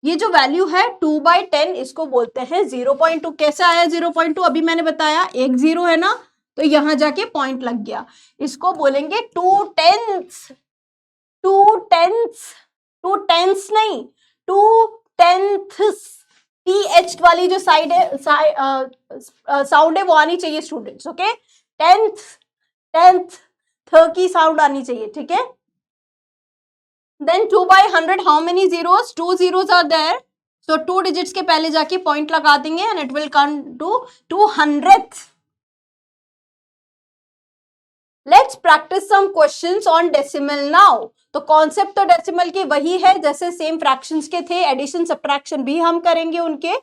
ये जो वैल्यू है 2/10, इसको बोलते हैं 0.2। कैसे आया 0.2, अभी मैंने बताया, एक जीरो है ना, तो यहां जाके पॉइंट लग गया, इसको बोलेंगे 2/10। 2/10 नहीं, 2/10 TH वाली जो साइड है साउंड है वो आनी चाहिए स्टूडेंट्स, ओके। टेंथ थ की साउंड आनी चाहिए, ठीक है। Then 2/100 how many zeros? 2 zeros are there, so 2 digits के पहले जाके पॉइंट लगा देंगे and it will come to 200th. Let's practice some questions on decimal now. तो कॉन्सेप्ट तो डेसिमल की वही है जैसे सेम फ्रैक्शंस के थे, एडिशन सब्ट्रैक्शन भी हम करेंगे उनके।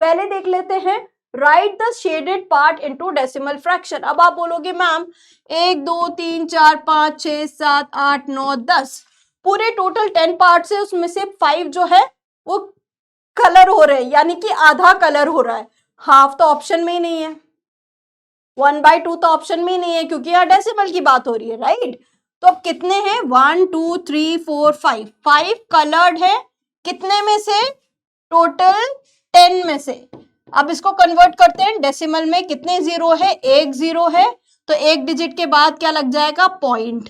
पहले देख लेते हैं, right the shaded part into decimal fraction. अब आप बोलोगे मैम 1 2 3 4 5 6 7 8 9 10 पूरे टोटल 10 पार्ट्स है, उसमें से 5 जो है वो कलर हो रहे हैं, यानी कि आधा कलर हो रहा है। हाफ तो ऑप्शन में ही नहीं है, 1/2 तो ऑप्शन में ही नहीं है क्योंकि यहाँ डेसिमल की बात हो रही है, राइट। तो अब कितने हैं? 1 2 3 4 5 5 कलर्ड है, कितने में से? टोटल 10 में से। अब इसको कन्वर्ट करते हैं डेसिमल में, कितने जीरो है? 1 जीरो है, तो एक डिजिट के बाद क्या लग जाएगा? पॉइंट,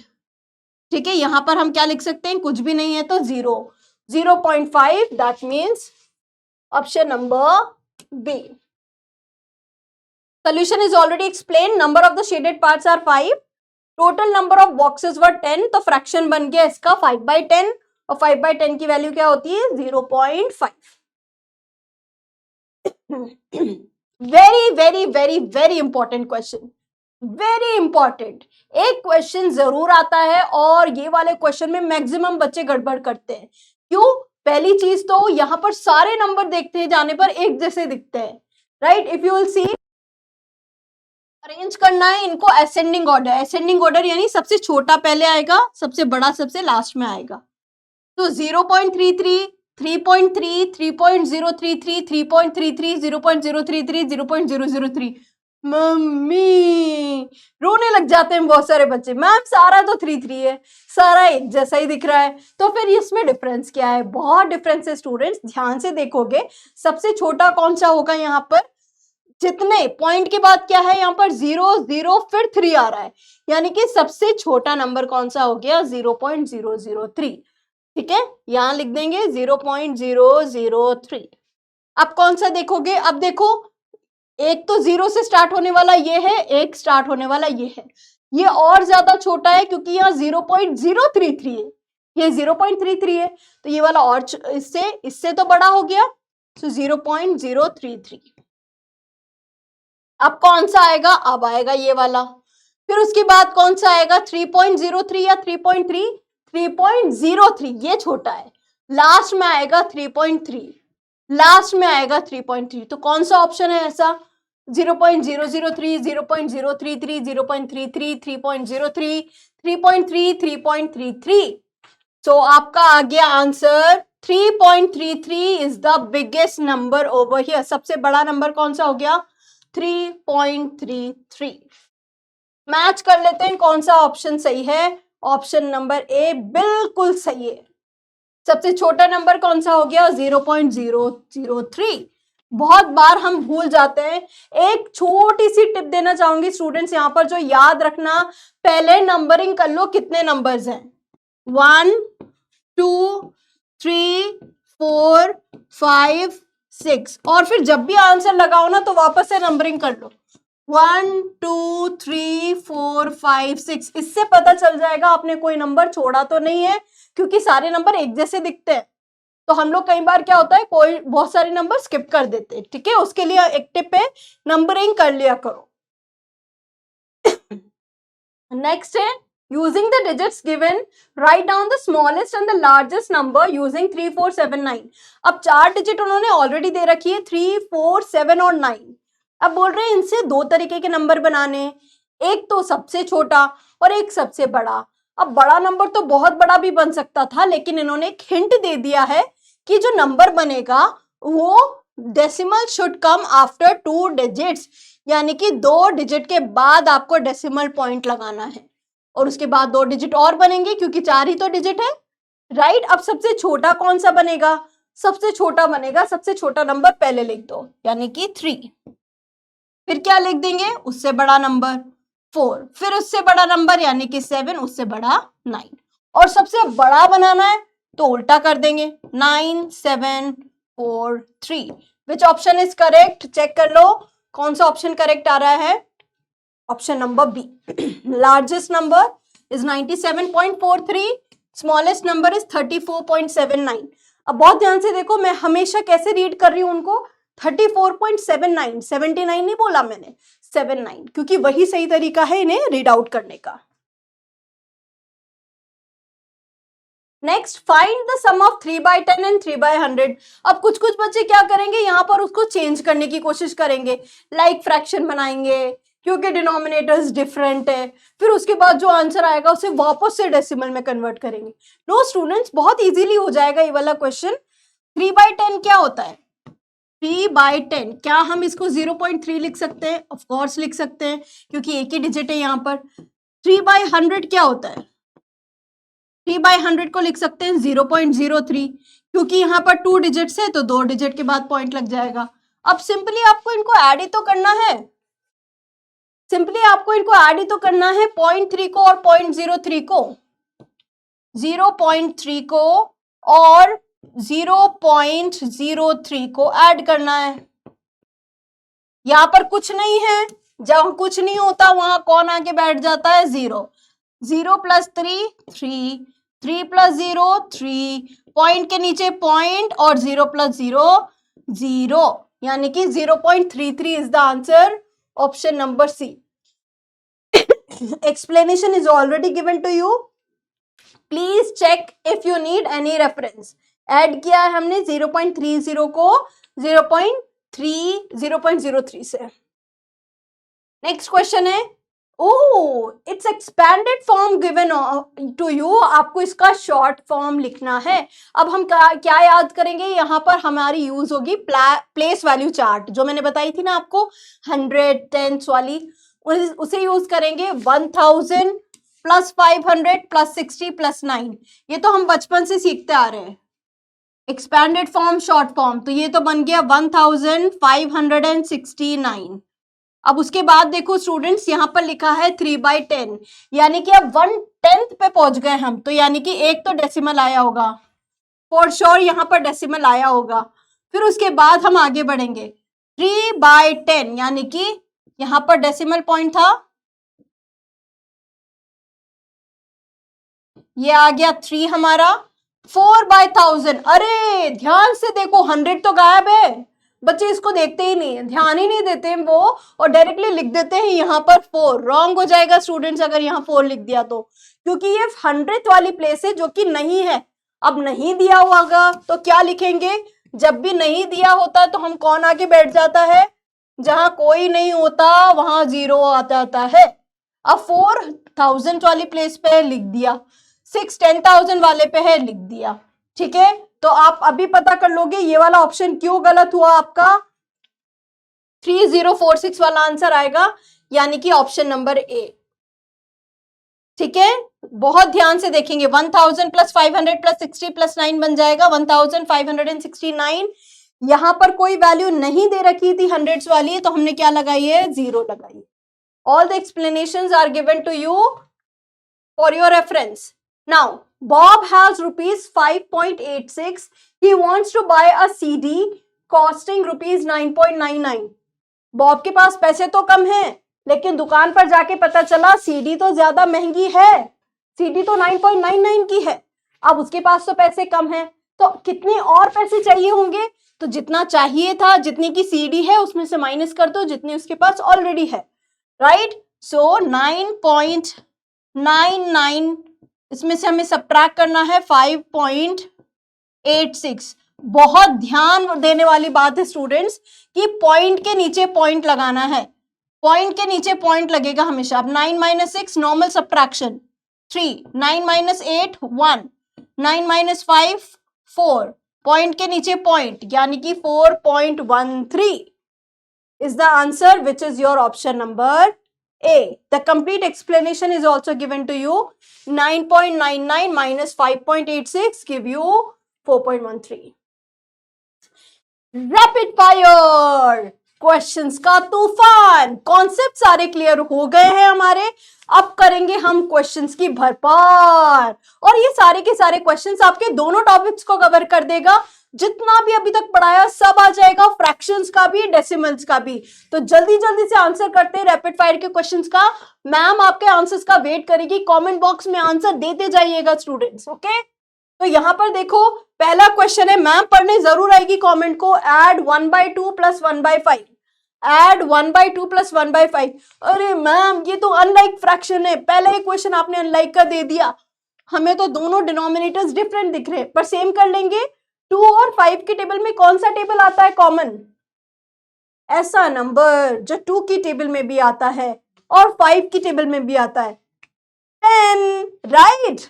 ठीक है। यहां पर हम क्या लिख सकते हैं? कुछ भी नहीं है तो 0.5, that means option number B. Solution is already explained. Number of the shaded parts are 5. Total number of boxes were 10. तो फ्रैक्शन बन गया इसका 5/10 और 5/10 की वैल्यू क्या होती है? 0.5. Very very very very important question, very important. एक क्वेश्चन जरूर आता है और ये वाले क्वेश्चन में मैक्सिमम बच्चे गड़बड़ करते हैं। क्यों? पहली चीज तो यहां पर सारे नंबर देखते जाने पर एक जैसे दिखते हैं, right. If you will see, arrange करना है इनको असेंडिंग ऑर्डर। असेंडिंग ऑर्डर यानी सबसे छोटा पहले आएगा, सबसे बड़ा सबसे लास्ट में आएगा। तो 0.33, 3.3, 3.033, 3.33, 0.033, 0.003। मम्मी रोने लग जाते हैं बहुत सारे बच्चे, मैम सारा तो 3 है, सारा एक जैसा ही दिख रहा है। तो फिर इसमें डिफरेंस क्या है? बहुत डिफरेंस है स्टूडेंट्स, ध्यान से देखोगे। सबसे छोटा कौन सा होगा यहाँ पर? जितने पॉइंट के बाद क्या है यहाँ पर? 0 0 फिर 3 आ रहा है, यानी कि सबसे छोटा नंबर कौन सा हो गया? 0.003, ठीक है। यहां लिख देंगे 0.003। अब कौन सा देखोगे? अब देखो, एक तो 0 से स्टार्ट होने वाला ये है, एक स्टार्ट होने वाला ये है। ये और ज्यादा छोटा है क्योंकि यहाँ 0.033 है, ये 0.33 है, तो ये वाला और इससे तो बड़ा हो गया, तो 0.033। अब कौन सा आएगा? अब आएगा ये वाला। फिर उसके बाद कौन सा आएगा? 3.03 या 3.3? 3.03, ये छोटा है। लास्ट में आएगा 3.3, लास्ट में आएगा 3.3। तो कौन सा ऑप्शन है ऐसा? 0.003, 0.033, 0.33, 3.03, 3.3, 3.33। तो आपका आ गया answer 3.33 is the biggest number over here. सबसे बड़ा नंबर कौन सा हो गया? 3.33। मैच कर लेते हैं कौन सा ऑप्शन सही है। ऑप्शन नंबर ए बिल्कुल सही है। सबसे छोटा नंबर कौन सा हो गया? 0.003। बहुत बार हम भूल जाते हैं। एक छोटी सी टिप देना चाहूंगी स्टूडेंट्स, यहां पर जो याद रखना, पहले नंबरिंग कर लो कितने नंबर्स हैं। 1 2 3 4 5 6, और फिर जब भी आंसर लगाओ ना तो वापस से नंबरिंग कर लो, 1 2 3 4 5 6। इससे पता चल जाएगा आपने कोई नंबर छोड़ा तो नहीं है, क्योंकि सारे नंबर एक जैसे दिखते हैं। तो हम लोग कई बार क्या होता है, कोई बहुत सारे नंबर स्किप कर देते हैं, ठीक है। उसके लिए एक टिप है, नंबरिंग कर लिया करो। नेक्स्ट है, using the digits given, write down the smallest and the largest number using 3 4 7 9। अब 4 डिजिट उन्होंने ऑलरेडी दे रखी है, 3 4 7 और 9। अब बोल रहे हैं इनसे 2 तरीके के नंबर बनाने, एक तो सबसे छोटा और एक सबसे बड़ा। अब बड़ा नंबर तो बहुत बड़ा भी बन सकता था, लेकिन इन्होंने एक हिंट दे दिया है कि जो नंबर बनेगा वो decimal should come after 2 digits, यानी कि 2 डिजिट के बाद आपको डेसिमल पॉइंट लगाना है, और उसके बाद 2 डिजिट और बनेंगे क्योंकि 4 ही तो डिजिट है, राइट। अब सबसे छोटा कौन सा बनेगा? सबसे छोटा बनेगा, सबसे छोटा नंबर पहले लिख दो, यानी कि 3। फिर क्या लिख देंगे? उससे बड़ा नंबर 4, फिर उससे बड़ा नंबर यानी कि 7, उससे बड़ा 9, और सबसे बड़ा बनाना है तो उल्टा कर देंगे, 9 7 4 3। Which option is correct? Check कर लो कौन सा ऑप्शन करेक्ट आ रहा है। Option number B, largest number is 97.43, smallest number is 34.79। अब बहुत ध्यान से देखो, मैं हमेशा कैसे रीड कर रही हूं उनको, 34.79, 79 नहीं बोला मैंने, 79, क्योंकि वही सही तरीका है इन्हें रीड आउट करने का। Next, find the sum of 3/10 and 3/100। अब कुछ कुछ बच्चे क्या करेंगे, यहाँ पर उसको चेंज करने की कोशिश करेंगे, लाइक फ्रैक्शन बनाएंगे क्योंकि डिनोमिनेटर्स डिफरेंट है, फिर उसके बाद जो आंसर आएगा उसे वापस से डेसिमल में कन्वर्ट करेंगे। नो स्टूडेंट्स, बहुत इजीली हो जाएगा ये वाला क्वेश्चन। 3/10 क्या होता है? 3/10 क्या हम इसको 0.3 लिख सकते हैं? ऑफ कोर्स लिख सकते हैं, क्योंकि एक ही डिजिट है यहाँ पर। 3/100 क्या होता है? 3/100 को लिख सकते हैं 0.03, क्योंकि यहाँ पर 2 डिजिट्स है तो 2 डिजिट के बाद पॉइंट लग जाएगा। अब सिंपली आपको इनको ऐड ही तो करना है, सिंपली आपको इनको ऐड ही तो करना है, 0.3 को और 0.03 को, 0.3 को और 0.03 को ऐड करना है। यहां पर कुछ नहीं है, जहां कुछ नहीं होता वहां कौन आके बैठ जाता है? 0। 0 + 3 3, 3 + 0 3, पॉइंट के नीचे पॉइंट और 0 + 0 0, यानी कि 0.33 is the answer, option number C. Explanation is already given to you. Please check if you need any reference. Add किया है हमने 0.30 को 0.03 से। नेक्स्ट क्वेश्चन है, it's expanded form given to you, आपको इसका शॉर्ट फॉर्म लिखना है। अब हम क्या याद करेंगे, यहाँ पर हमारी यूज होगी प्लेस वैल्यू चार्ट, जो मैंने बताई थी ना आपको 100 10s वाली, उसे यूज करेंगे। 1000 + 500 + 60 + 9, ये तो हम बचपन से सीखते आ रहे हैं। एक्सपैंडेड फॉर्म, शॉर्ट फॉर्म, तो ये तो बन गया 1569। अब उसके बाद देखो स्टूडेंट्स, यहाँ पर लिखा है 3/10, यानी कि अब 1/10 पे पहुंच गए हम, तो यानी कि एक तो डेसिमल आया होगा फॉर श्योर, यहाँ पर डेसिमल आया होगा। फिर उसके बाद हम आगे बढ़ेंगे, 3/10 यानी कि यहां पर डेसिमल पॉइंट था, ये आ गया 3 हमारा। 4/1000, अरे ध्यान से देखो 100 तो गायब है, बच्चे इसको देखते ही नहीं है, ध्यान ही नहीं देते हैं वो, और डायरेक्टली लिख देते हैं यहाँ पर 4। रॉन्ग हो जाएगा स्टूडेंट्स अगर यहाँ 4 लिख दिया तो, क्योंकि ये 100th वाली प्लेस है जो कि नहीं है। अब नहीं दिया होगा तो क्या लिखेंगे? जब भी नहीं दिया होता तो हम कौन आके बैठ जाता है? जहां कोई नहीं होता वहां 0 आ जाता है। अब 4000 वाली प्लेस पे लिख दिया, 6 10,000 वाले पे है लिख दिया, ठीक है। तो आप अभी पता कर लोगे ये वाला ऑप्शन क्यों गलत हुआ आपका, 3046 वाला आंसर आएगा, यानी कि ऑप्शन नंबर ए, ठीक है। बहुत ध्यान से देखेंगे, 1000 + 500 + 60 + 9 बन जाएगा 1569। यहां पर कोई वैल्यू नहीं दे रखी थी हंड्रेड्स वाली, तो हमने क्या लगाई है? 0 लगाई। All the explanations are given to you for your reference. Now Bob has ₹5.86. He wants to buy a CD costing ₹9.99. Bob के पास पैसे तो कम हैं, लेकिन दुकान पर जाके पता चला सीडी तो ज्यादा महंगी है, सीडी तो 9.99 की है। अब उसके पास तो पैसे कम हैं, तो कितने और पैसे चाहिए होंगे? तो जितना चाहिए था, जितनी की सीडी है उसमें से माइनस कर दो जितनी उसके पास ऑलरेडी है, राइट। सो 9.99, इसमें से हमें सब्ट्रैक्ट करना है 5.86। बहुत ध्यान देने वाली बात है स्टूडेंट्स कि पॉइंट के नीचे पॉइंट लगाना है, पॉइंट के नीचे पॉइंट लगेगा हमेशा। अब 9 - 6 नॉर्मल सब्ट्रैक्शन 3, 9 - 8 1, 9 - 5 4, पॉइंट के नीचे पॉइंट यानी कि 4.13 is the answer, which is your option number A. The complete explanation is also given to you. 9.99 minus 5.86 give you 4.13. Rapid fire questions का तूफान, कॉन्सेप्ट सारे क्लियर हो गए हैं हमारे। अब करेंगे हम क्वेश्चंस की भरपार, और ये सारे के सारे क्वेश्चंस आपके दोनों टॉपिक्स को कवर कर देगा, जितना भी अभी तक पढ़ाया सब आ जाएगा, फ्रैक्शंस का भी, डेसिमल्स का भी। तो जल्दी जल्दी से आंसर करते हैं रैपिड फायर के क्वेश्चंस का। मैम आपके आंसर्स का वेट करेगी, कमेंट बॉक्स में आंसर देते जाइएगा स्टूडेंट्स, ओके। तो यहाँ पर देखो पहला क्वेश्चन है, मैम पढ़ने जरूर आएगी कमेंट को, ऐड 1/2 प्लस 1/5, ऐड 1/2 प्लस 1/5। अरे मैम ये तो अनलाइक फ्रैक्शन है, पहला ही क्वेश्चन आपने अनलाइक का दे दिया, हमें तो दोनों डिनोमिनेटर्स डिफरेंट दिख रहे हैं, पर सेम कर लेंगे। 2 और 5 के टेबल में कौन सा टेबल आता है कॉमन? ऐसा नंबर जो 2 की टेबल में भी आता है और 5 की टेबल में भी आता है, 10, राइट।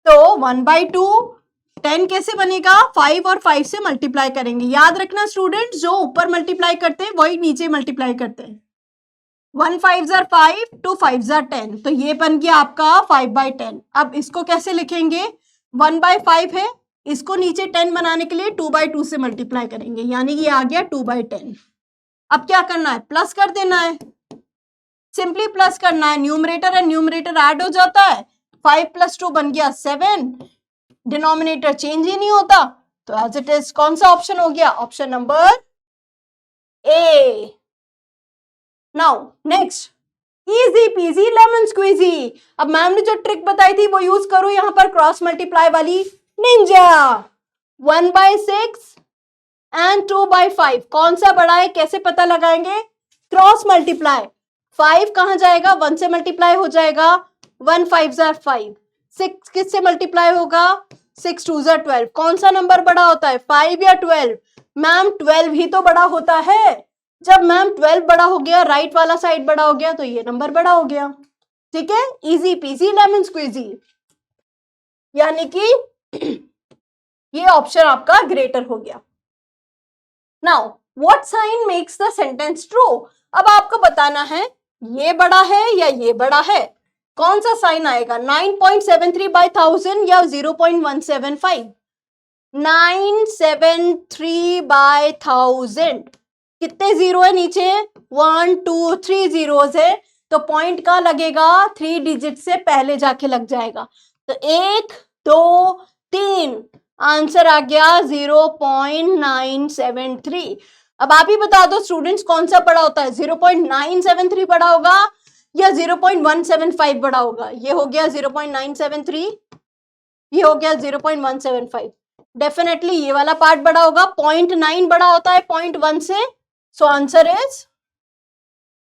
तो 1/2 10 कैसे बनेगा? 5 और 5 से मल्टीप्लाई करेंगे। याद रखना स्टूडेंट, जो ऊपर मल्टीप्लाई करते हैं वही नीचे मल्टीप्लाई करते हैं। 1 5s are 5, 2 5s are 10, तो ये बन गया आपका 5/10। अब इसको कैसे लिखेंगे? 1/5 है, इसको नीचे 10 बनाने के लिए 2/2 से मल्टीप्लाई करेंगे, यानी ये आ गया 2/10। अब क्या करना है? प्लस कर देना है, सिंपली प्लस करना है, न्यूमरेटर एंड न्यूमरेटर ऐड हो जाता है, 5 + 2 बन गया 7, डिनोमिनेटर चेंज ही नहीं होता, तो एज इट इज कौन सा ऑप्शन हो गया? Option number A. Now next, easy peasy lemon squeezy. अब मैम ने जो ट्रिक बताई थी वो यूज करो यहां पर, क्रॉस मल्टीप्लाई वाली निंजा। 1/6 एंड 2/5 कौन सा बड़ा है, कैसे पता लगाएंगे? क्रॉस मल्टीप्लाई, 5 कहां जाएगा? 1 से मल्टीप्लाई हो जाएगा, 1 5s are 5, 6 किससे मल्टीप्लाई होगा? 6 2s are 12, कौन सा नंबर बड़ा होता है, 5 या 12? मैम 12 ही तो बड़ा होता है। जब मैम 12 बड़ा हो गया, राइट वाला साइड बड़ा हो गया, तो ये नंबर बड़ा हो गया, ठीक है। इजी पीजी लेमन स्क्वीजी, यानी कि ये ऑप्शन आपका ग्रेटर हो गया। Now what sign makes the sentence true? अब आपको बताना है ये बड़ा है या ये बड़ा है, कौन सा साइन आएगा? 9.73/1000 या 0.175? 973/1000, कितने जीरो है नीचे? 1 2 3 जीरोस है, तो पॉइंट का लगेगा 3 डिजिट से पहले जाके लग जाएगा, तो 1 2 3, आंसर आ गया 0.973। अब आप ही बता दो स्टूडेंट्स, कौन सा बड़ा होता है? 0.973 बड़ा होगा या 0.175 बड़ा होगा? ये हो गया 0.973, ये हो गया 0.175, डेफिनेटली ये वाला पार्ट बड़ा होगा। 0.9 बड़ा होता है 0.1 से, सो आंसर इज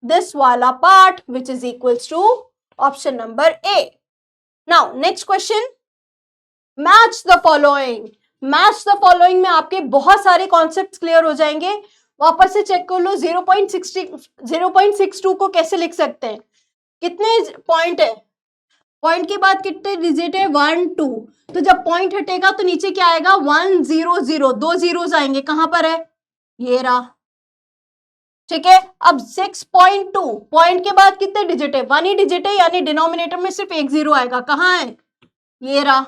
दिस वाला part which is equals to option number A. Now next question, match the following. Match the following में आपके बहुत सारे कॉन्सेप्ट्स क्लियर हो जाएंगे। वापस से चेक कर लो, 0.62 को कैसे लिख सकते हैं? कितने पॉइंट है? पॉइंट के बाद कितने डिजिट है? 1 2, तो जब पॉइंट हटेगा तो नीचे क्या आएगा? 1 0 0, 2 जीरोस आएंगे, कहां पर है? ये रहा, ठीक है। अब 6.2, पॉइंट के बाद कितने डिजिट है? 1 ही डिजिट है, यानी डिनोमिनेटर में सिर्फ एक जीरो आएगा, कहां है? ये रहा।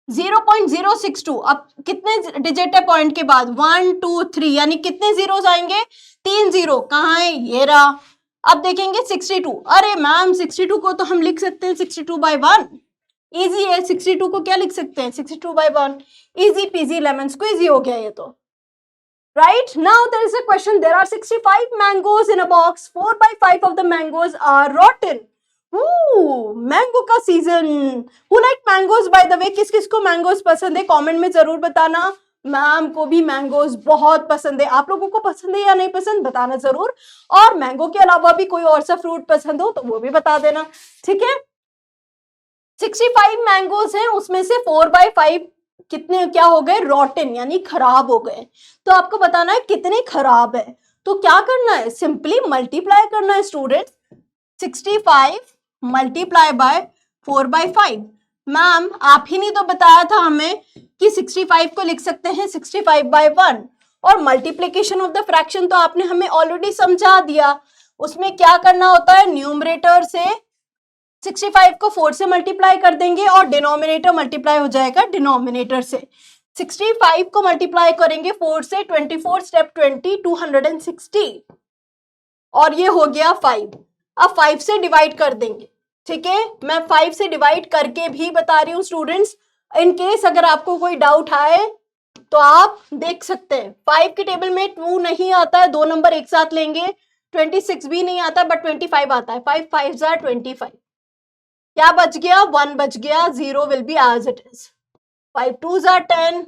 0.062, अब कितने डिजिट है पॉइंट के बाद? 1 2 3, यानी कितने जीरोस आएंगे? 3 जीरो, कहां है? ये रहा। अब देखेंगे 62, अरे मैम 62 को तो हम लिख सकते हैं 62/1, इजी है। 62 को क्या लिख सकते हैं? 62/1, इजी पीजी लेमन स्क्वीजी हो गया ये तो, right? Now there is a question, there are 65 mangoes in a box, 4/5 of the mangoes are rotten. Mango का season, who like mangoes by the way? किस किस को मैंगोज पसंद है कमेंट में जरूर बताना। मैम को भी मैंगोज बहुत पसंद है, आप लोगों को पसंद है या नहीं पसंद बताना जरूर, और मैंगो के अलावा भी कोई और सा फ्रूट पसंद हो तो वो भी बता देना, ठीक है। 65 मैंगोज हैं, उसमें से 4/5 कितने क्या हो गए? रॉटन, यानी खराब हो गए। तो आपको बताना है कितने खराब है, तो क्या करना है? सिंपली मल्टीप्लाई करना है स्टूडेंट, 65 मल्टीप्लाई बाय 4/5। मैम आप ही नहीं तो बताया था हमें कि 65 को लिख सकते हैं 65/1, और मल्टीप्लीकेशन ऑफ द फ्रैक्शन तो आपने हमें ऑलरेडी समझा दिया। उसमें क्या करना होता है? न्यूमरेटर से 65 को 4 से मल्टीप्लाई कर देंगे और डिनोमिनेटर मल्टीप्लाई हो जाएगा डिनोमिनेटर से। 65 को मल्टीप्लाई करेंगे 4 से, 24 स्टेप 20, 260, और ये हो गया 5। अब 5 से डिवाइड कर देंगे, ठीक है। मैं 5 से डिवाइड करके भी बता रही हूँ स्टूडेंट्स, इन केस अगर आपको कोई डाउट आए तो आप देख सकते हैं 5 की टेबल में 2 नहीं आता है, 2 नंबर एक साथ लेंगे, 26 भी नहीं आता बट 25 आता है, 5 5 are 25, क्या बच गया, 1 बच गया, 0 will be as it is, 5 2s are 10,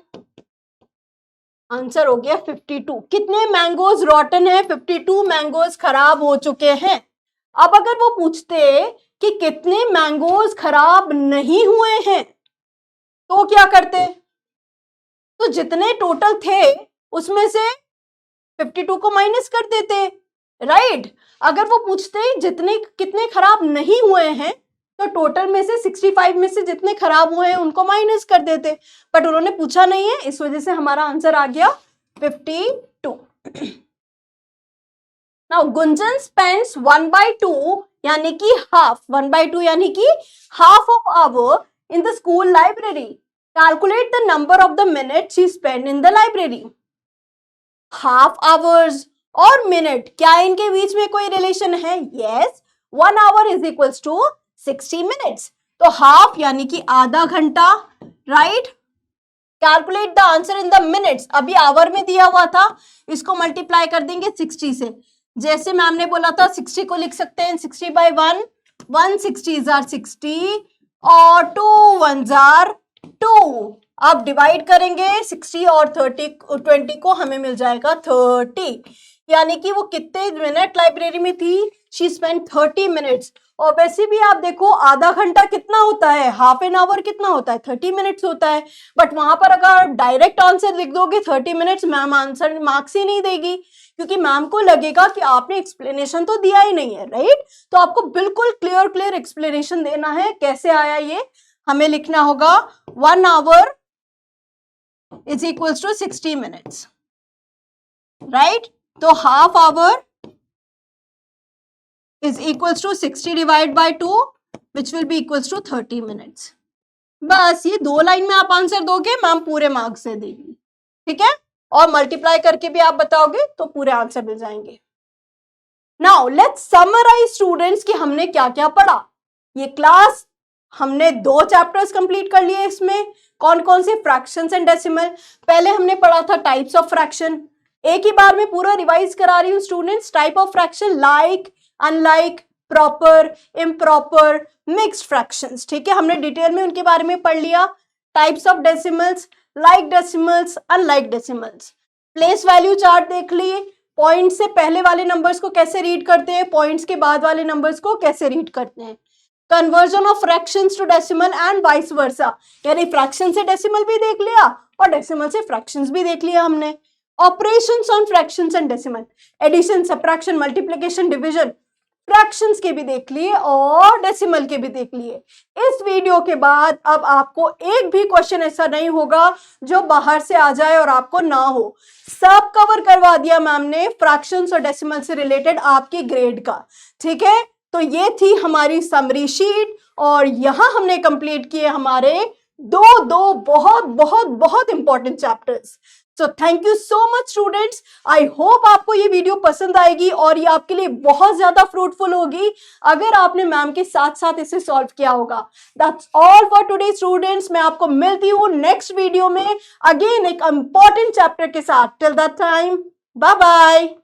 answer हो गया 52। कितने मैंगोज रॉटन है, 52 मैंगोज खराब हो चुके हैं। अब अगर वो पूछते कि कितने मैंगोज खराब नहीं हुए हैं तो क्या करते, तो जितने टोटल थे उसमें से 52 को माइनस कर देते, राइट। अगर वो पूछते जितने कितने खराब नहीं हुए हैं तो टोटल में से 65 में से जितने खराब हुए हैं उनको माइनस कर देते, बट उन्होंने पूछा नहीं है, इस वजह से हमारा आंसर आ गया 52। नाउ गुंजन स्पेंड्स 1/2 यानी कि हाफ, 1/2 यानी कि half of hour in the school library. Calculate the number of the minutes he spend in the library. Half hours और मिनट, क्या इनके बीच में कोई रिलेशन है? Yes, 1 hour is equals to 60 minutes। तो हाफ यानी कि आधा घंटा, right. Calculate the answer in the minutes, अभी आवर में दिया हुआ था, इसको मल्टीप्लाई कर देंगे 60 से। जैसे मैम ने बोला था 60 को लिख सकते हैं 60/1, 160s are 60 और 2 1s are 2। अब डिवाइड करेंगे 60 और 20 को, हमें मिल जाएगा 30, यानी कि वो कितने मिनट लाइब्रेरी में थी, शी स्पेंड 30 मिनट्स। और वैसे भी आप देखो आधा घंटा कितना होता है, हाफ एन आवर कितना होता है, 30 मिनट्स होता है, बट वहां पर अगर डायरेक्ट आंसर लिख दोगे 30 मिनट्स, मैम आंसर मार्क्स ही नहीं देगी, क्योंकि मैम को लगेगा कि आपने एक्सप्लेनेशन तो दिया ही नहीं है, राइट। तो आपको बिल्कुल क्लियर एक्सप्लेनेशन देना है। कैसे आया ये, हमें लिखना होगा 1 hour is equals to 60 minutes, right. तो half hour is equals to 60 divided by 2 which will be equals to 30 minutes। बस ये 2 लाइन में आप आंसर दोगे, मैम पूरे मार्क्स से देगी, ठीक है। और मल्टीप्लाई करके भी आप बताओगे तो पूरे आंसर मिल जाएंगे। नाउ लेट्स समराइज स्टूडेंट्स कि हमने क्या क्या पढ़ा। ये क्लास हमने 2 चैप्टर्स कंप्लीट कर लिए। इसमें कौन कौन से, फ्रैक्शंस एंड डेसिमल। पहले हमने पढ़ा था टाइप्स ऑफ फ्रैक्शन, एक ही बार में पूरा रिवाइज करा रही हूँ students. Type of fraction like, unlike, proper, improper, mixed fractions, ठीक है, हमने डिटेल में उनके बारे में पढ़ लिया। Types of decimals, like decimals, unlike decimals. Place value chart देख लिए, पॉइंट से पहले वाले नंबर्स को कैसे रीड करते हैं, पॉइंट्स के बाद वाले नंबर्स को कैसे रीड करते हैं। Conversion of fractions to decimal and vice versa, यानी फ्रैक्शन से डेसिमल भी देख लिया और डेसिमल से फ्रैक्शंस भी देख लिया हमने। Operations on fractions and decimal, addition, subtraction, multiplication, division, fractions के भी देख लिए और डेसिमल के भी देख लिए। इस वीडियो के बाद अब आपको एक भी क्वेश्चन ऐसा नहीं होगा जो बाहर से आ जाए और आपको ना हो, सब कवर करवा दिया मैम ने फ्रैक्शंस और डेसिमल से रिलेटेड आपकी ग्रेड का, ठीक है। तो ये थी हमारी समरी शीट और यहां हमने कंप्लीट किए हमारे दो बहुत बहुत बहुत important chapters. So thank you so much students, I hope आपको ये वीडियो पसंद आएगी और ये आपके लिए बहुत ज्यादा फ्रूटफुल होगी अगर आपने मैम के साथ साथ इसे सॉल्व किया होगा। That's all for today students, मैं आपको मिलती हूँ नेक्स्ट वीडियो में अगेन एक इंपॉर्टेंट चैप्टर के साथ। Till that time, bye bye.